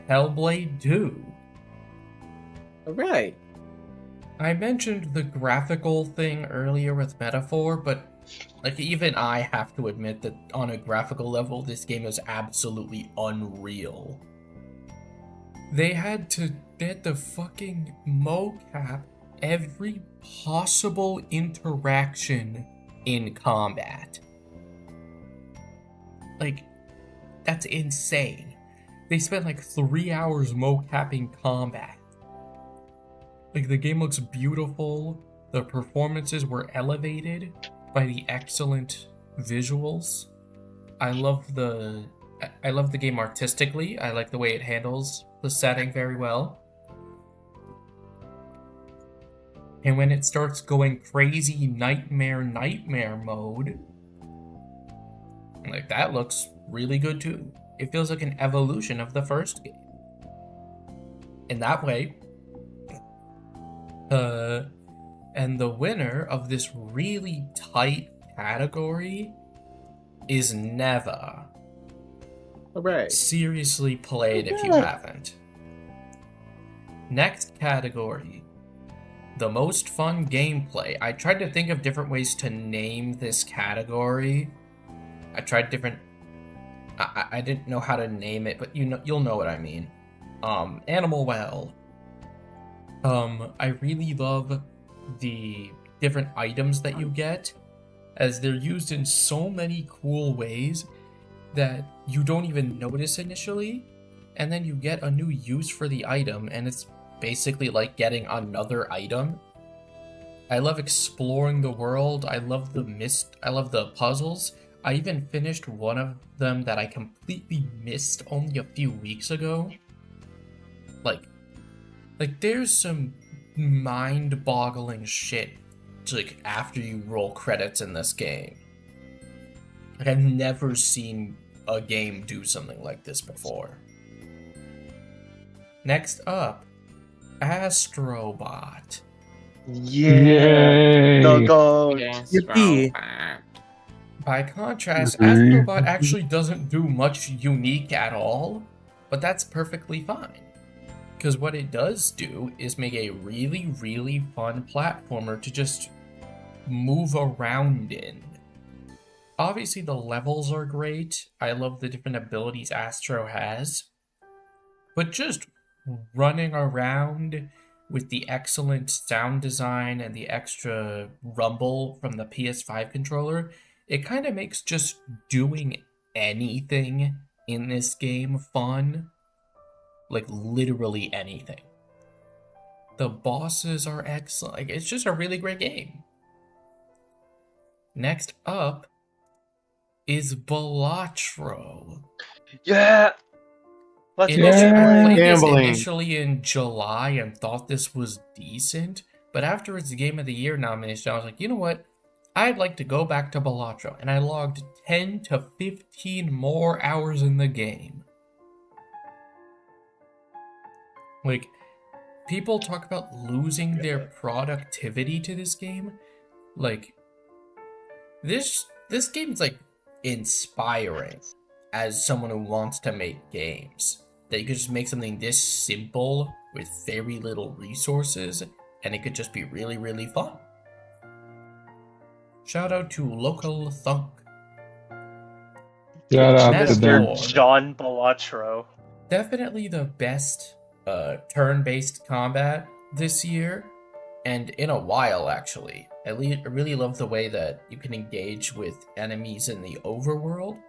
Hellblade 2. Alright. I mentioned the graphical thing earlier with Metaphor, but even I have to admit that on a graphical level, this game is absolutely unreal. They had to fucking mocap every possible interaction in combat. That's insane. They spent 3 hours mocapping combat. The game looks beautiful. The performances were elevated by the excellent visuals. I love the game artistically. I like the way it handles the setting very well. And when it starts going crazy nightmare mode, that looks really good too. It feels like an evolution of the first game. In that way, and the winner of this really tight category is Neva. Alright. Seriously play it if you haven't. Next category, the most fun gameplay. I tried to think of different ways to name this category. I tried different. I didn't know how to name it, but you'll know what I mean. Animal Well. I really love the different items that you get, as they're used in so many cool ways, that you don't even notice initially, and then you get a new use for the item, and it's basically like getting another item. I love exploring the world. I love the puzzles. I even finished one of them that I completely missed only a few weeks ago. Like there's some mind-boggling shit like after you roll credits in this game. Like I've never seen a game do something like this before. Next up, Astrobot. Yeah. Go go. Yes, Yippee. bro. By contrast, Astrobot actually doesn't do much unique at all, but that's perfectly fine. Because what it does do is make a really, really fun platformer to just move around in. Obviously, the levels are great. I love the different abilities Astro has. But just running around with the excellent sound design and the extra rumble from the PS5 controller, it kind of makes just doing anything in this game fun. Like, literally anything. The bosses are excellent. Like, it's just a really great game. Next up is Balatro. Yeah. Let's go. I Yeah. played this Gambling. initially in July and thought this was decent, but after its Game of the Year nomination, I was like, you know what? I'd like to go back to Balatro, and I logged 10 to 15 more hours in the game. Like, people talk about losing their productivity to this game. Like, this game is like inspiring as someone who wants to make games. That you could just make something this simple with very little resources, and it could just be really, really fun. Shout out to Local Thunk. Shout out to Next them. door. John Balatro. Definitely the best turn-based combat this year, and in a while, actually. I really love the way that you can engage with enemies in the overworld.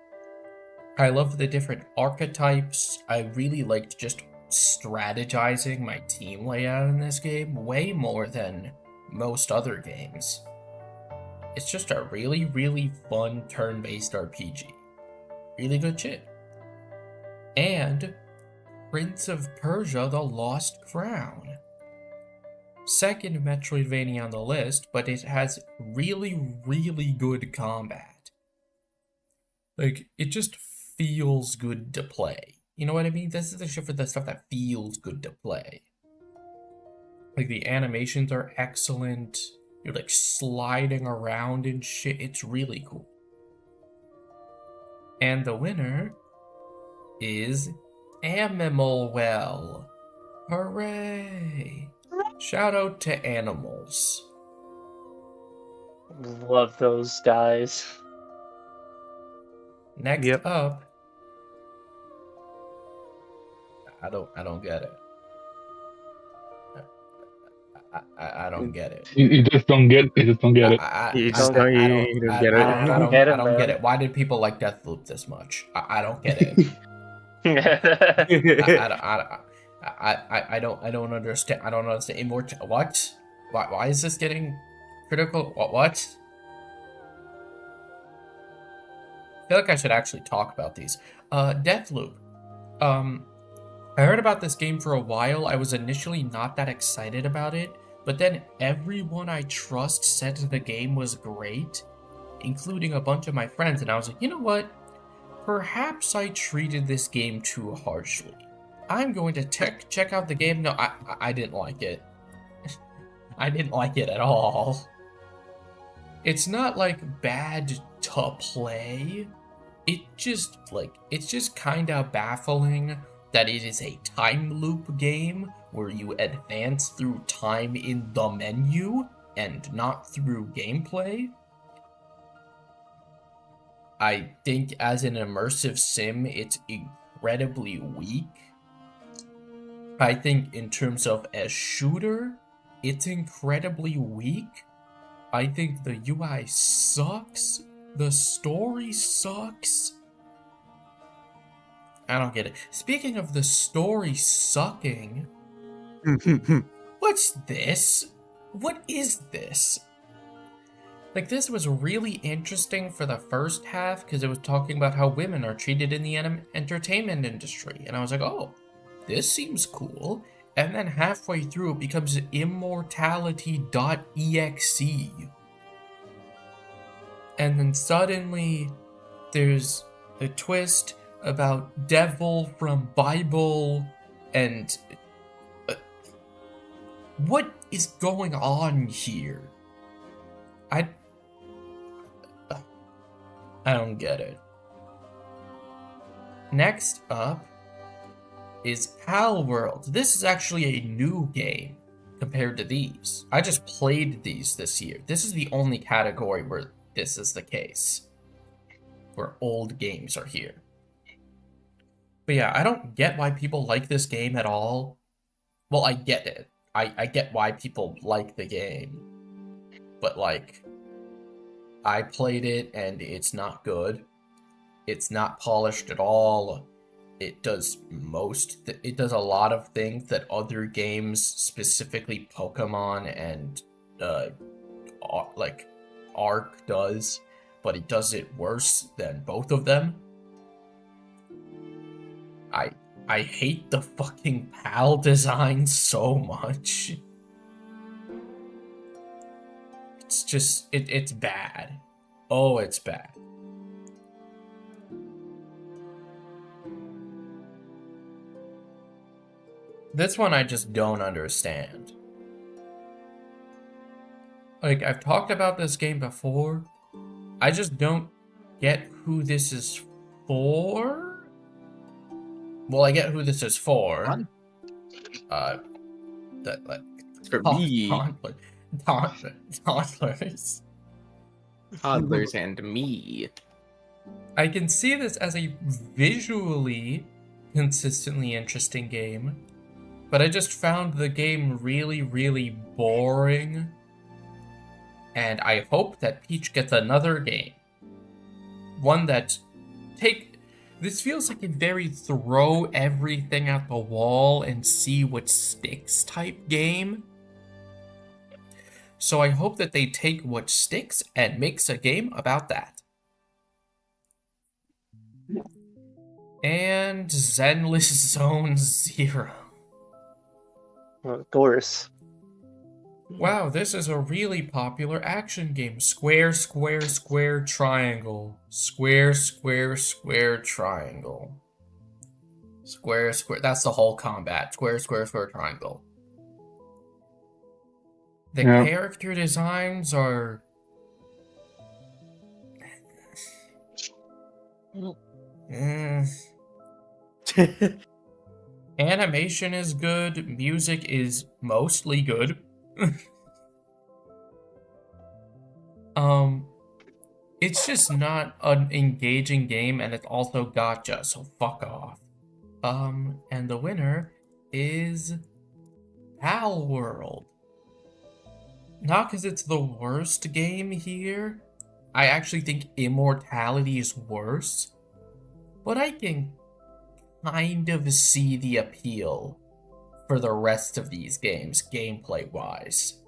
I love the different archetypes. I really liked just strategizing my team layout in this game way more than most other games. It's just a really, really fun turn-based RPG. Really good shit. And Prince of Persia: The Lost Crown. Second Metroidvania on the list, but it has really, really good combat. Like, it just feels good to play. You know what I mean? This is the shit for the stuff that feels good to play. Like, the animations are excellent. You're, like, sliding around and shit. It's really cool. And the winner is Animal Well. Hooray! Shout out to animals. Love those guys. Next Yep. up, I don't get it. I don't get it. You just don't get it. You just don't get it. You just don't get it. I don't get it. Why did people like Deathloop this much? I don't get it. I don't understand. I don't understand. What? Why is this getting critical? What? I feel like I should actually talk about these. Deathloop. I heard about this game for a while. I was initially not that excited about it, but then everyone I trust said the game was great, including a bunch of my friends, and I was like, you know what? Perhaps I treated this game too harshly. I'm going to check out the game. No, I didn't like it. I didn't like it at all. It's not like bad to play. It's just kind of baffling that it is a time loop game where you advance through time in the menu and not through gameplay. I think as an immersive sim, it's incredibly weak. I think in terms of a shooter, it's incredibly weak. I think the UI sucks. The story sucks. I don't get it. Speaking of the story sucking, what's this? What is this? Like, this was really interesting for the first half because it was talking about how women are treated in the entertainment industry. And I was like, oh, this seems cool. And then halfway through, it becomes immortality.exe. And then suddenly, there's a twist about devil from Bible and... what is going on here? I don't get it. Next up is Palworld. This is actually a new game compared to these. I just played these this year. This is the only category where this is the case, where old games are here. But yeah, I don't get why people like this game at all. Well, I get it. I get why people like the game. But like, I played it and it's not good. It's not polished at all. It does it does a lot of things that other games, specifically Pokemon and like Ark does, but it does it worse than both of them. I hate the fucking PAL design so much. It's just, it's bad. Oh, it's bad. This one I just don't understand. Like, I've talked about this game before. I just don't get who this is for. Well, I get who this is for. That, like, It's for me. Toddlers. Toddlers and me. I can see this as a visually consistently interesting game, but I just found the game really, really boring. And I hope that Peach gets another game. One that this feels like a very throw everything at the wall and see what sticks type game. So I hope that they take what sticks and makes a game about that. And Zenless Zone Zero. Doris. Wow, this is a really popular action game. Square, square, square, triangle. Square, square, square, triangle. Square, square. That's the whole combat. Square, square, square, triangle. The character designs are... Animation is good. Music is mostly good. It's just not an engaging game, and it's also gacha, so fuck off. And the winner is Palworld. Not because it's the worst game here. I actually think Immortality is worse, but I can kind of see the appeal for the rest of these games, gameplay-wise.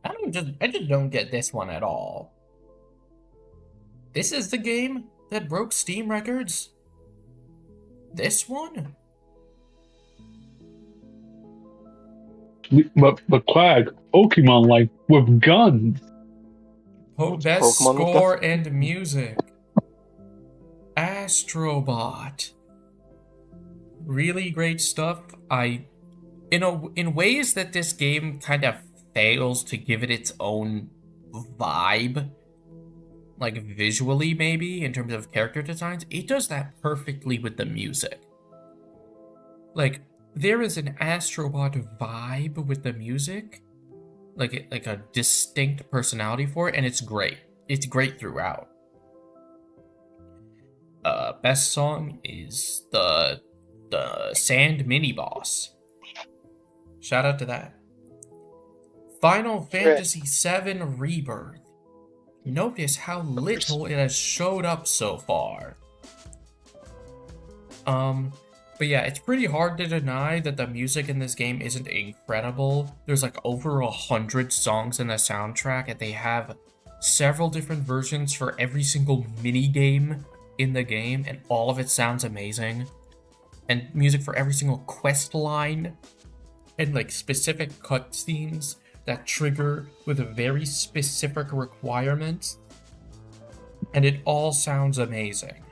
I just don't get this one at all. This is the game that broke Steam records? This one? But Quag, Pokemon like with guns. Best Pokemon with score and music. Astrobot. Really great stuff. In ways that this game kind of fails to give it its own vibe, like visually maybe, in terms of character designs, it does that perfectly with the music. Like, there is an Astrobot vibe with the music, like a distinct personality for it, and it's great. It's great throughout. Best song is the Sand Mini Boss. Shout out to that. Final Fantasy VII Rebirth. Notice how little it has showed up so far. But yeah, it's pretty hard to deny that the music in this game isn't incredible. There's like over 100 songs in the soundtrack, and they have several different versions for every single mini game in the game, and all of it sounds amazing. And music for every single quest line, and like specific cutscenes that trigger with a very specific requirements. And it all sounds amazing.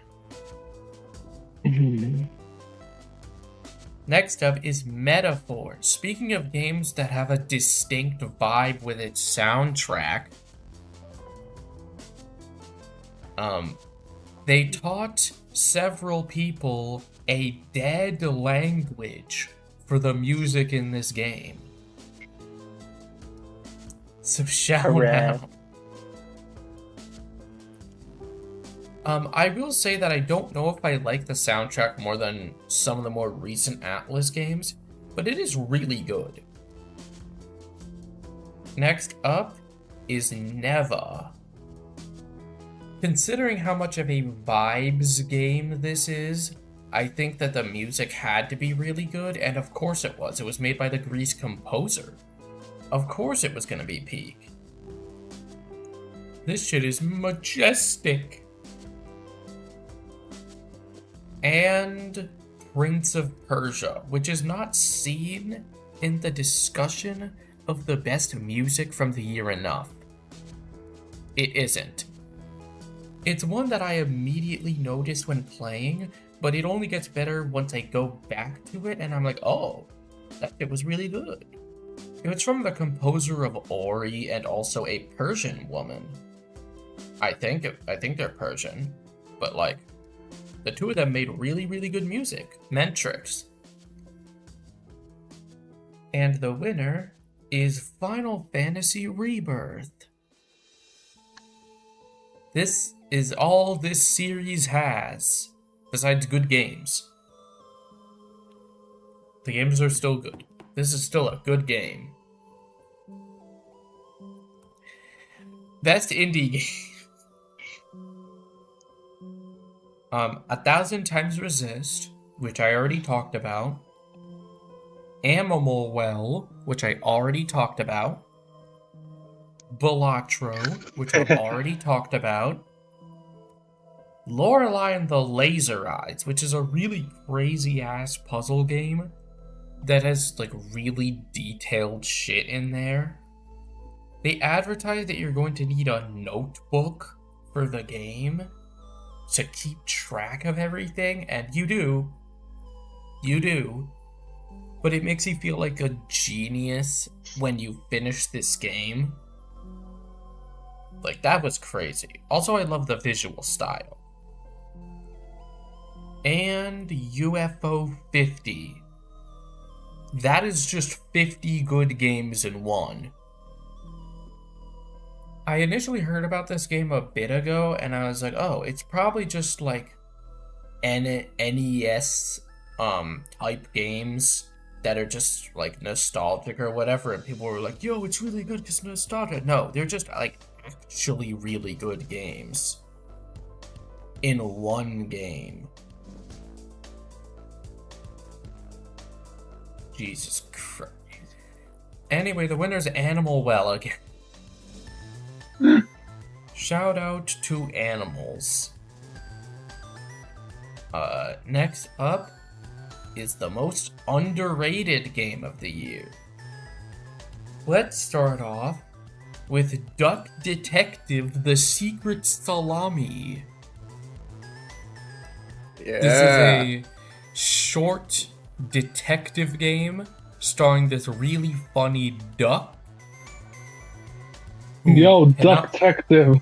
Next up is Metaphor. Speaking of games that have a distinct vibe with its soundtrack, they taught several people a dead language for the music in this game. So shout out. I will say that I don't know if I like the soundtrack more than some of the more recent Atlas games, but it is really good. Next up is Neva. Considering how much of a vibes game this is, I think that the music had to be really good, and of course it was. It was made by the Grease composer. Of course it was gonna be peak. This shit is majestic. And Prince of Persia, which is not seen in the discussion of the best music from the year enough. It isn't. It's one that I immediately noticed when playing, but it only gets better once I go back to it and I'm like, oh, that shit was really good. It's from the composer of Ori and also a Persian woman. I think they're Persian, but like, the two of them made really, really good music. Mentrix. And the winner is Final Fantasy Rebirth. This is all this series has, besides good games. The games are still good. This is still a good game. Best indie game. 1,000 Times Resist, which I already talked about. Animal Well, which I already talked about. Balatro, which I've already talked about. Lorelei and the Laser Eyes, which is a really crazy-ass puzzle game that has, like, really detailed shit in there. They advertise that you're going to need a notebook for the game to keep track of everything, and you do. You do. But it makes you feel like a genius when you finish this game. Like, that was crazy. Also, I love the visual style. And UFO 50. That is just 50 good games in one. I initially heard about this game a bit ago, and I was like, oh, it's probably just like NES type games that are just like nostalgic or whatever, and people were like, yo, it's really good because nostalgia. No, they're just like actually really good games in one game. Jesus Christ. Anyway, the winner's Animal Well again. Shout out to animals. Next up is the most underrated game of the year. Let's start off with Duck Detective: The Secret Salami. Yeah. This is a short detective game starring this really funny duck. Yo, Duck Detective.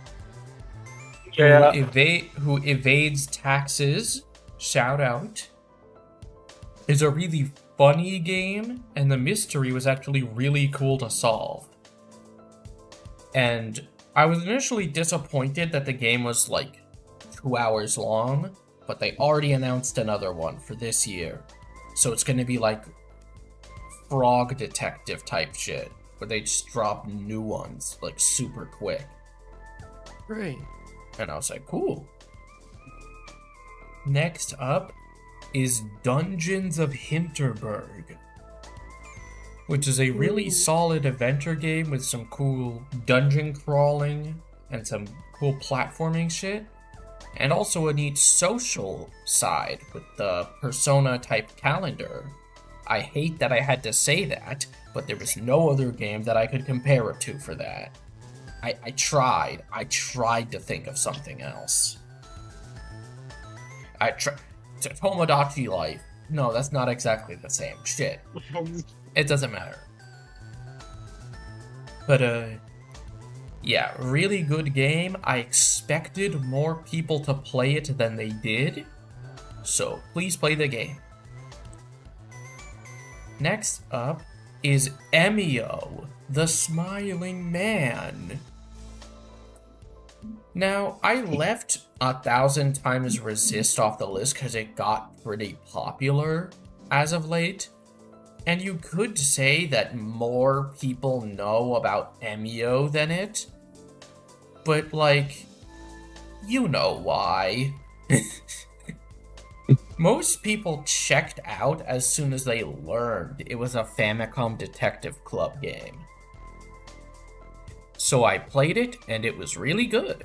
Yeah. Who evades taxes. Shout out. It's a really funny game, and the mystery was actually really cool to solve. And I was initially disappointed that the game was like 2 hours long, but they already announced another one for this year. So it's gonna be like Frog Detective type shit, where they just drop new ones like super quick. Great. And I was like, cool. Next up is Dungeons of Hinterberg, which is a really solid adventure game with some cool dungeon crawling and some cool platforming shit, and also a neat social side with the Persona type calendar. I hate that I had to say that, but there was no other game that I could compare it to for that. I tried to think of something else. Tomodachi Life. No, that's not exactly the same. Shit. It doesn't matter. But, yeah, really good game. I expected more people to play it than they did. So, please play the game. Next up is Emio, the Smiling Man. Now, I left 1,000 Times Resist off the list because it got pretty popular as of late. And you could say that more people know about Emio than it. But, like, you know why. Most people checked out as soon as they learned it was a Famicom Detective Club game. So I played it, and it was really good.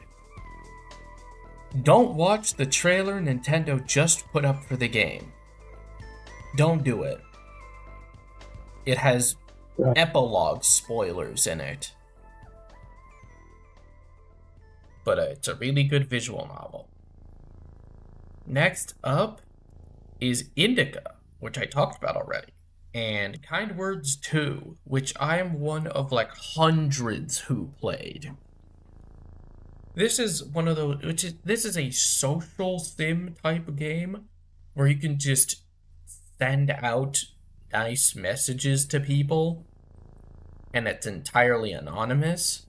Don't watch the trailer Nintendo just put up for the game. Don't do it. It has epilogue spoilers in it. But it's a really good visual novel. Next up is Indica, which I talked about already, and Kind Words 2, which I am one of like hundreds who played. This is one of those, this is a social sim type game where you can just send out nice messages to people, and it's entirely anonymous,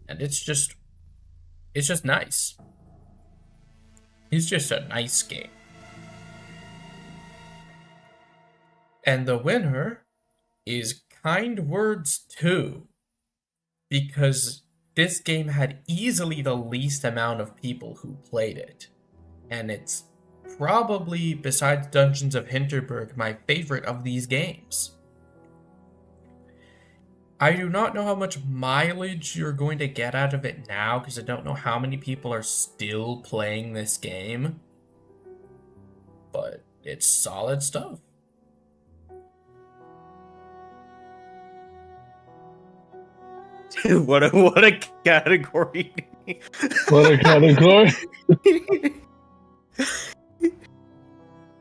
and it's just nice. It's just a nice game. And the winner is Kind Words 2, because this game had easily the least amount of people who played it. And it's probably, besides Dungeons of Hinterberg, my favorite of these games. I do not know how much mileage you're going to get out of it now, because I don't know how many people are still playing this game. But it's solid stuff. What a category. What a category.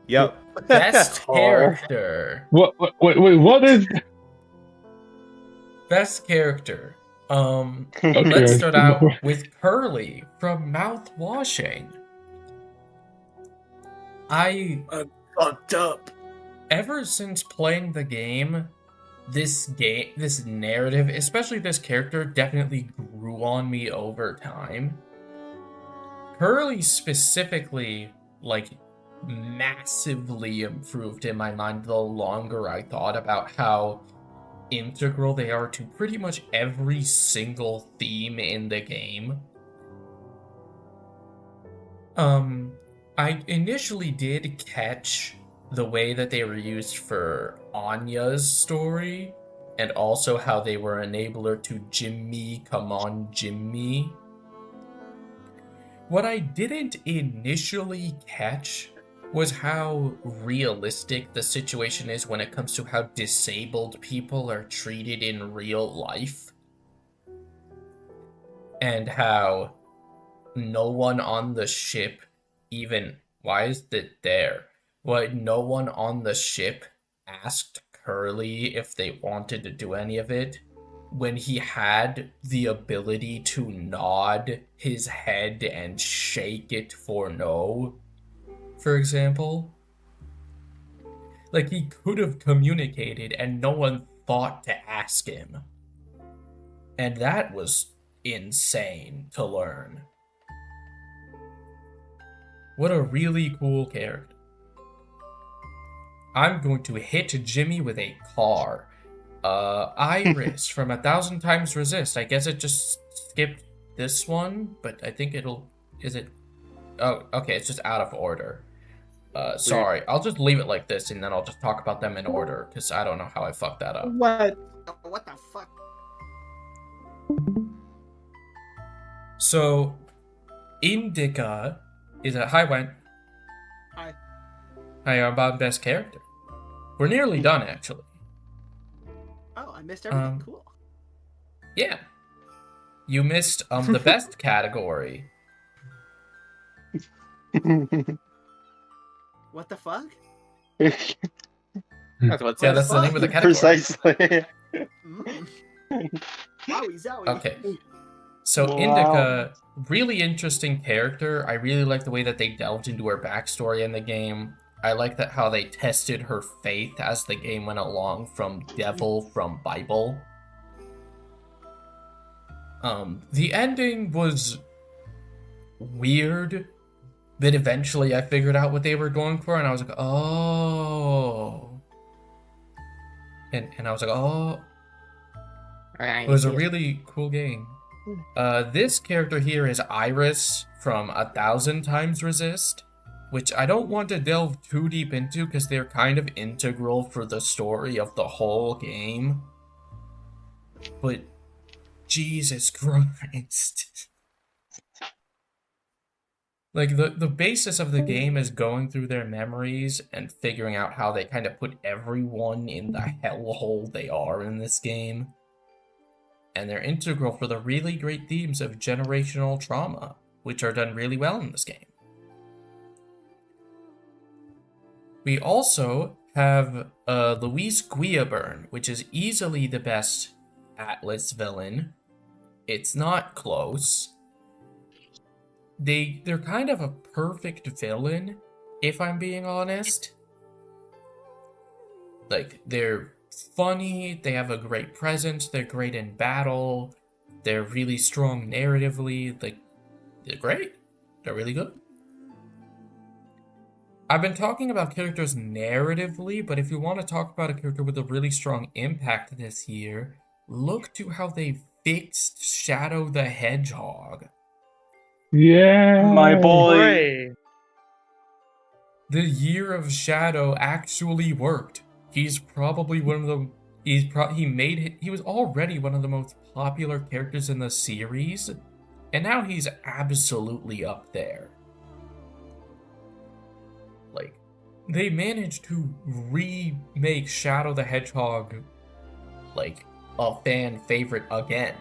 Yep. Best character. Wait, what is... Best character. Okay. Let's start out with Curly from Mouth Washing. I Fucked up. ever since playing the game, this narrative, especially this character, definitely grew on me over time. Curly specifically, like, massively improved in my mind the longer I thought about how integral they are to pretty much every single theme in the game. I initially did catch the way that they were used for Anya's story, and also how they were enabler to Jimmy, come on Jimmy. What I didn't initially catch was how realistic the situation is when it comes to how disabled people are treated in real life. And how no one on the ship even... Why is it there? No one on the ship asked Curly if they wanted to do any of it, when he had the ability to nod his head and shake it for no, for example. Like, he could have communicated and no one thought to ask him. And that was insane to learn. What a really cool character. I'm going to hit Jimmy with a car. Iris from 1,000 Times Resist. I guess it just skipped this one, but I think it'll... Is it... Oh, okay, it's just out of order. Sorry, I'll just leave it like this, and then I'll just talk about them in order, because I don't know how I fucked that up. What? What the fuck? So, Indica is a hi Wen. Hi. Hi, about best character. We're nearly done, actually. Oh, I missed everything. Um, Cool. Yeah. You missed the best category. What the fuck? Precisely. Yeah, that's the name of the category. Mm. Wowie zowie. Okay. So Wow. Indica, really interesting character. I really like the way that they delved into her backstory in the game. I like that how they tested her faith as the game went along, from devil from Bible. The ending was weird, but eventually I figured out what they were going for, and I was like, oh. And I was like, oh. It was a really cool game. This character here is Iris from 1,000 Times Resist, which I don't want to delve too deep into because they're kind of integral for the story of the whole game. But Jesus Christ. Like, the basis of the game is going through their memories and figuring out how they kind of put everyone in the hellhole they are in this game. And they're integral for the really great themes of generational trauma, which are done really well in this game. We also have Luis Guillaburn, which is easily the best Atlas villain. It's not close. They're kind of a perfect villain, if I'm being honest. Like, they're funny, they have a great presence, they're great in battle, they're really strong narratively, like, they're great. They're really good. I've been talking about characters narratively, but if you want to talk about a character with a really strong impact this year, look to how they fixed Shadow the Hedgehog. Yeah. My boy. Hooray. The Year of Shadow actually worked. He's probably one of the he was already one of the most popular characters in the series, and now he's absolutely up there. Like, they managed to remake Shadow the Hedgehog like a fan favorite again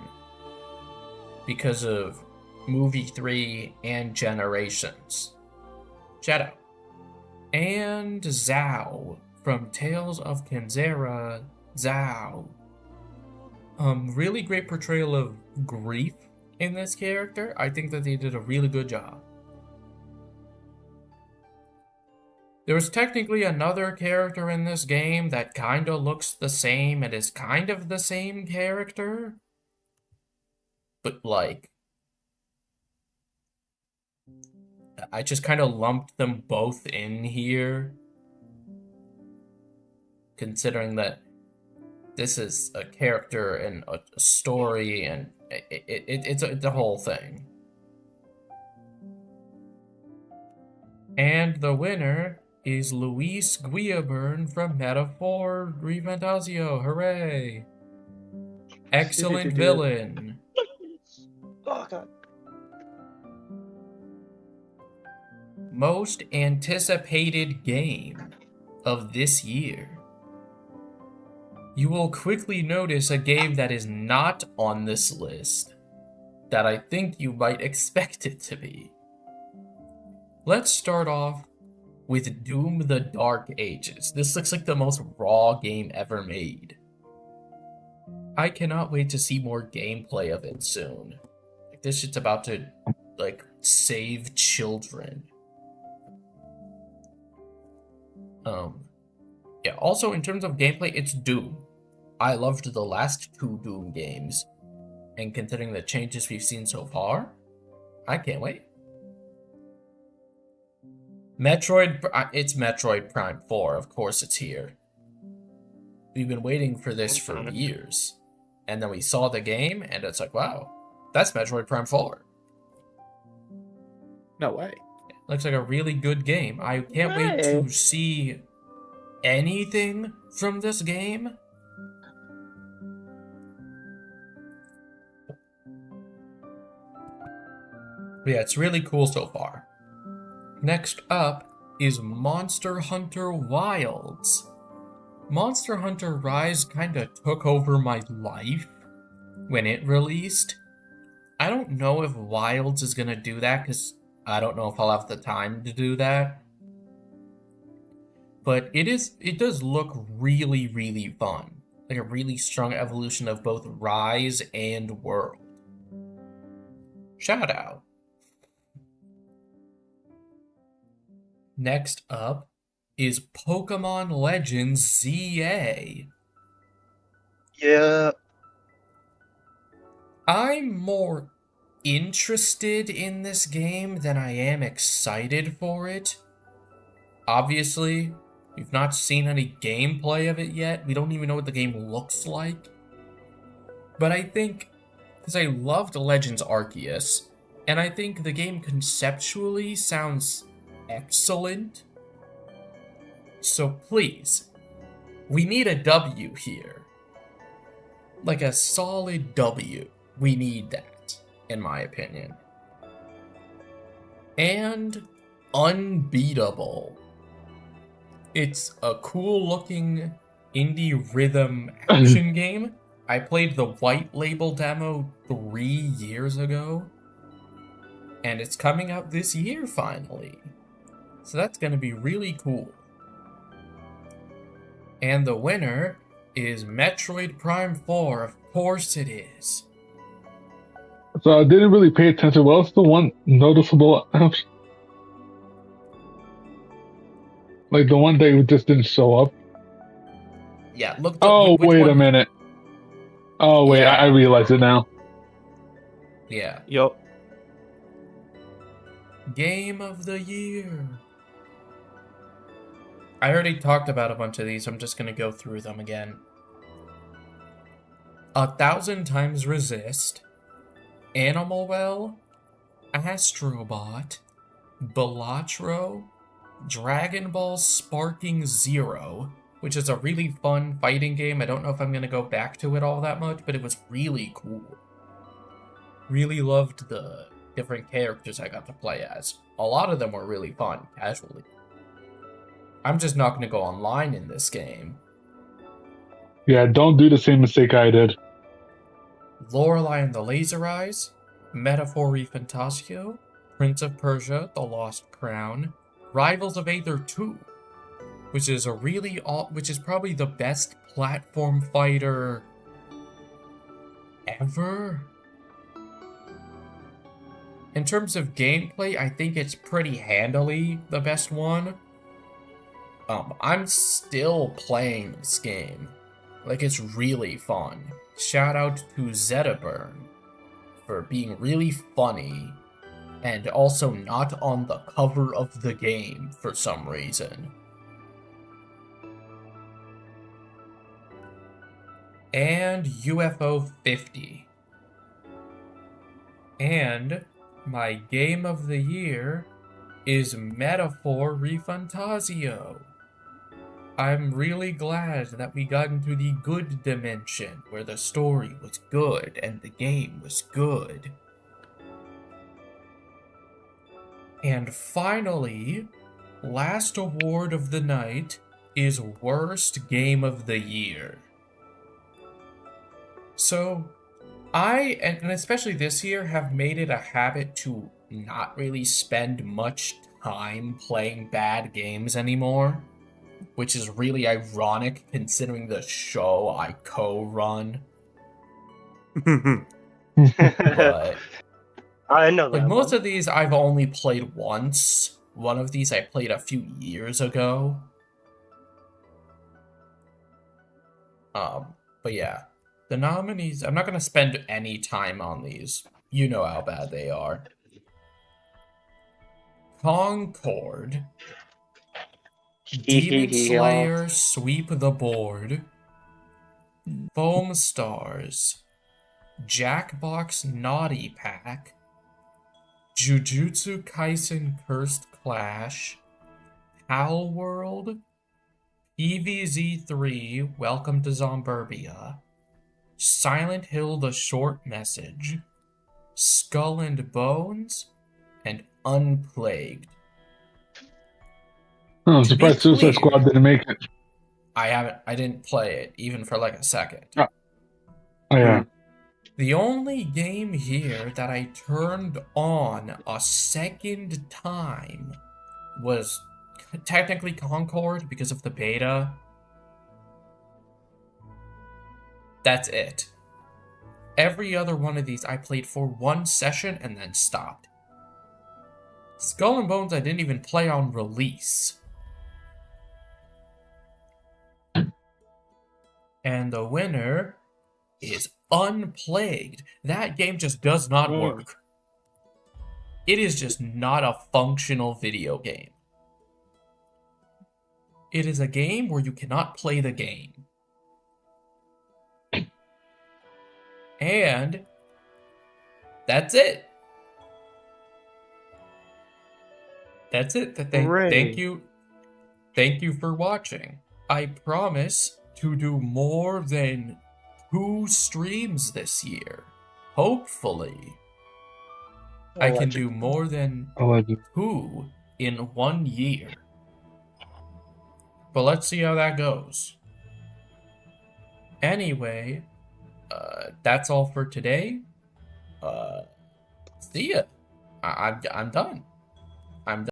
because of Movie 3 and Generations. Shadow. And Zhao from Tales of Kenzera. Zhao. Really great portrayal of grief in this character. I think that they did a really good job. There was technically another character in this game that kinda looks the same and is kind of the same character. But, like, I just kind of lumped them both in here, considering that this is a character and a story, and it's a whole thing. And the winner is Luis Guillaburn from Metaphor Refantasio. Hooray! Excellent villain. Oh god. Most anticipated game of this year. You will quickly notice a game that is not on this list that I think you might expect it to be. Let's start off with Doom the Dark Ages. This looks like the most raw game ever made. I cannot wait to see more gameplay of it soon. Like, this shit's about to, like, save children. Yeah, also in terms of gameplay, it's Doom. I loved the last two Doom games, and considering the changes we've seen so far, I can't wait. It's Metroid Prime 4, of course it's here. We've been waiting for this for years, and then we saw the game, and it's like, wow, that's Metroid Prime 4. No way. Looks like a really good game. I can't wait to see anything from this game. But yeah, it's really cool so far. Next up is Monster Hunter Wilds. Monster Hunter Rise kinda took over my life when it released. I don't know if Wilds is gonna do that, because I don't know if I'll have the time to do that. But it does look really, really fun. Like a really strong evolution of both Rise and World. Shout out. Next up is Pokemon Legends ZA. Yeah. I'm more interested in this game than I am excited for it. Obviously, we've not seen any gameplay of it yet. We don't even know what the game looks like. But I think, because I loved Legends Arceus, and I think the game conceptually sounds excellent. So please, we need a W here. Like a solid W. We need that, in my opinion. And Unbeatable. It's a cool looking indie rhythm action game. I played the white label demo 3 years ago. And it's coming out this year finally. So that's going to be really cool. And the winner is Metroid Prime 4. Of course it is. So I didn't really pay attention. What was the one noticeable? Like the one day it just didn't show up. Yeah, look. Oh, wait a minute. Oh, wait, Yeah. I realize it now. Yeah. Yup. Game of the Year. I already talked about a bunch of these. I'm just going to go through them again. 1,000 Times Resist. Animal Well. Astrobot. Balatro. Dragon Ball Sparking Zero, which is a really fun fighting game. I don't know if I'm going to go back to it all that much, but it was really cool. Really loved the different characters I got to play as. A lot of them were really fun, casually. I'm just not going to go online in this game. Yeah, don't do the same mistake I did. Lorelei and the Laser Eyes, Metaphor Fantasio, Prince of Persia, The Lost Crown, Rivals of Aether 2, which is probably the best platform fighter ever. In terms of gameplay, I think it's pretty handily the best one. I'm still playing this game. Like, it's really fun. Shout out to Zetaburn for being really funny and also not on the cover of the game for some reason. And UFO 50. And my game of the year is Metaphor Refantasio. I'm really glad that we got into the good dimension, where the story was good and the game was good. And finally, last award of the night is Worst Game of the Year. So, and especially this year, have made it a habit to not really spend much time playing bad games anymore. Which is really ironic considering the show I co-run. But I know that. like most of these I've only played once. One of these I played a few years ago. But yeah. The nominees, I'm not gonna spend any time on these. You know how bad they are. Concord. Demon Slayer Sweep the Board, Foam Stars, Jackbox Naughty Pack, Jujutsu Kaisen Cursed Clash, Pal World, PVZ3, Welcome to Zomburbia, Silent Hill The Short Message, Skull and Bones, and Unplagued. Oh, I'm To be surprised Suicide clear- Squad didn't make it. I didn't play it, even for like a second. Oh, yeah. The only game here that I turned on a second time was technically Concord because of the beta. That's it. Every other one of these I played for one session and then stopped. Skull and Bones I didn't even play on release. And the winner is Unplagued. That game just does not work. It is just not a functional video game. It is a game where you cannot play the game. And that's it. That's it. Hooray. Thank you. Thank you for watching. I promise to do more than 2 streams this year. Hopefully. I can do more than 2 in 1 year. But let's see how that goes. Anyway, that's all for today. See ya. I'm done.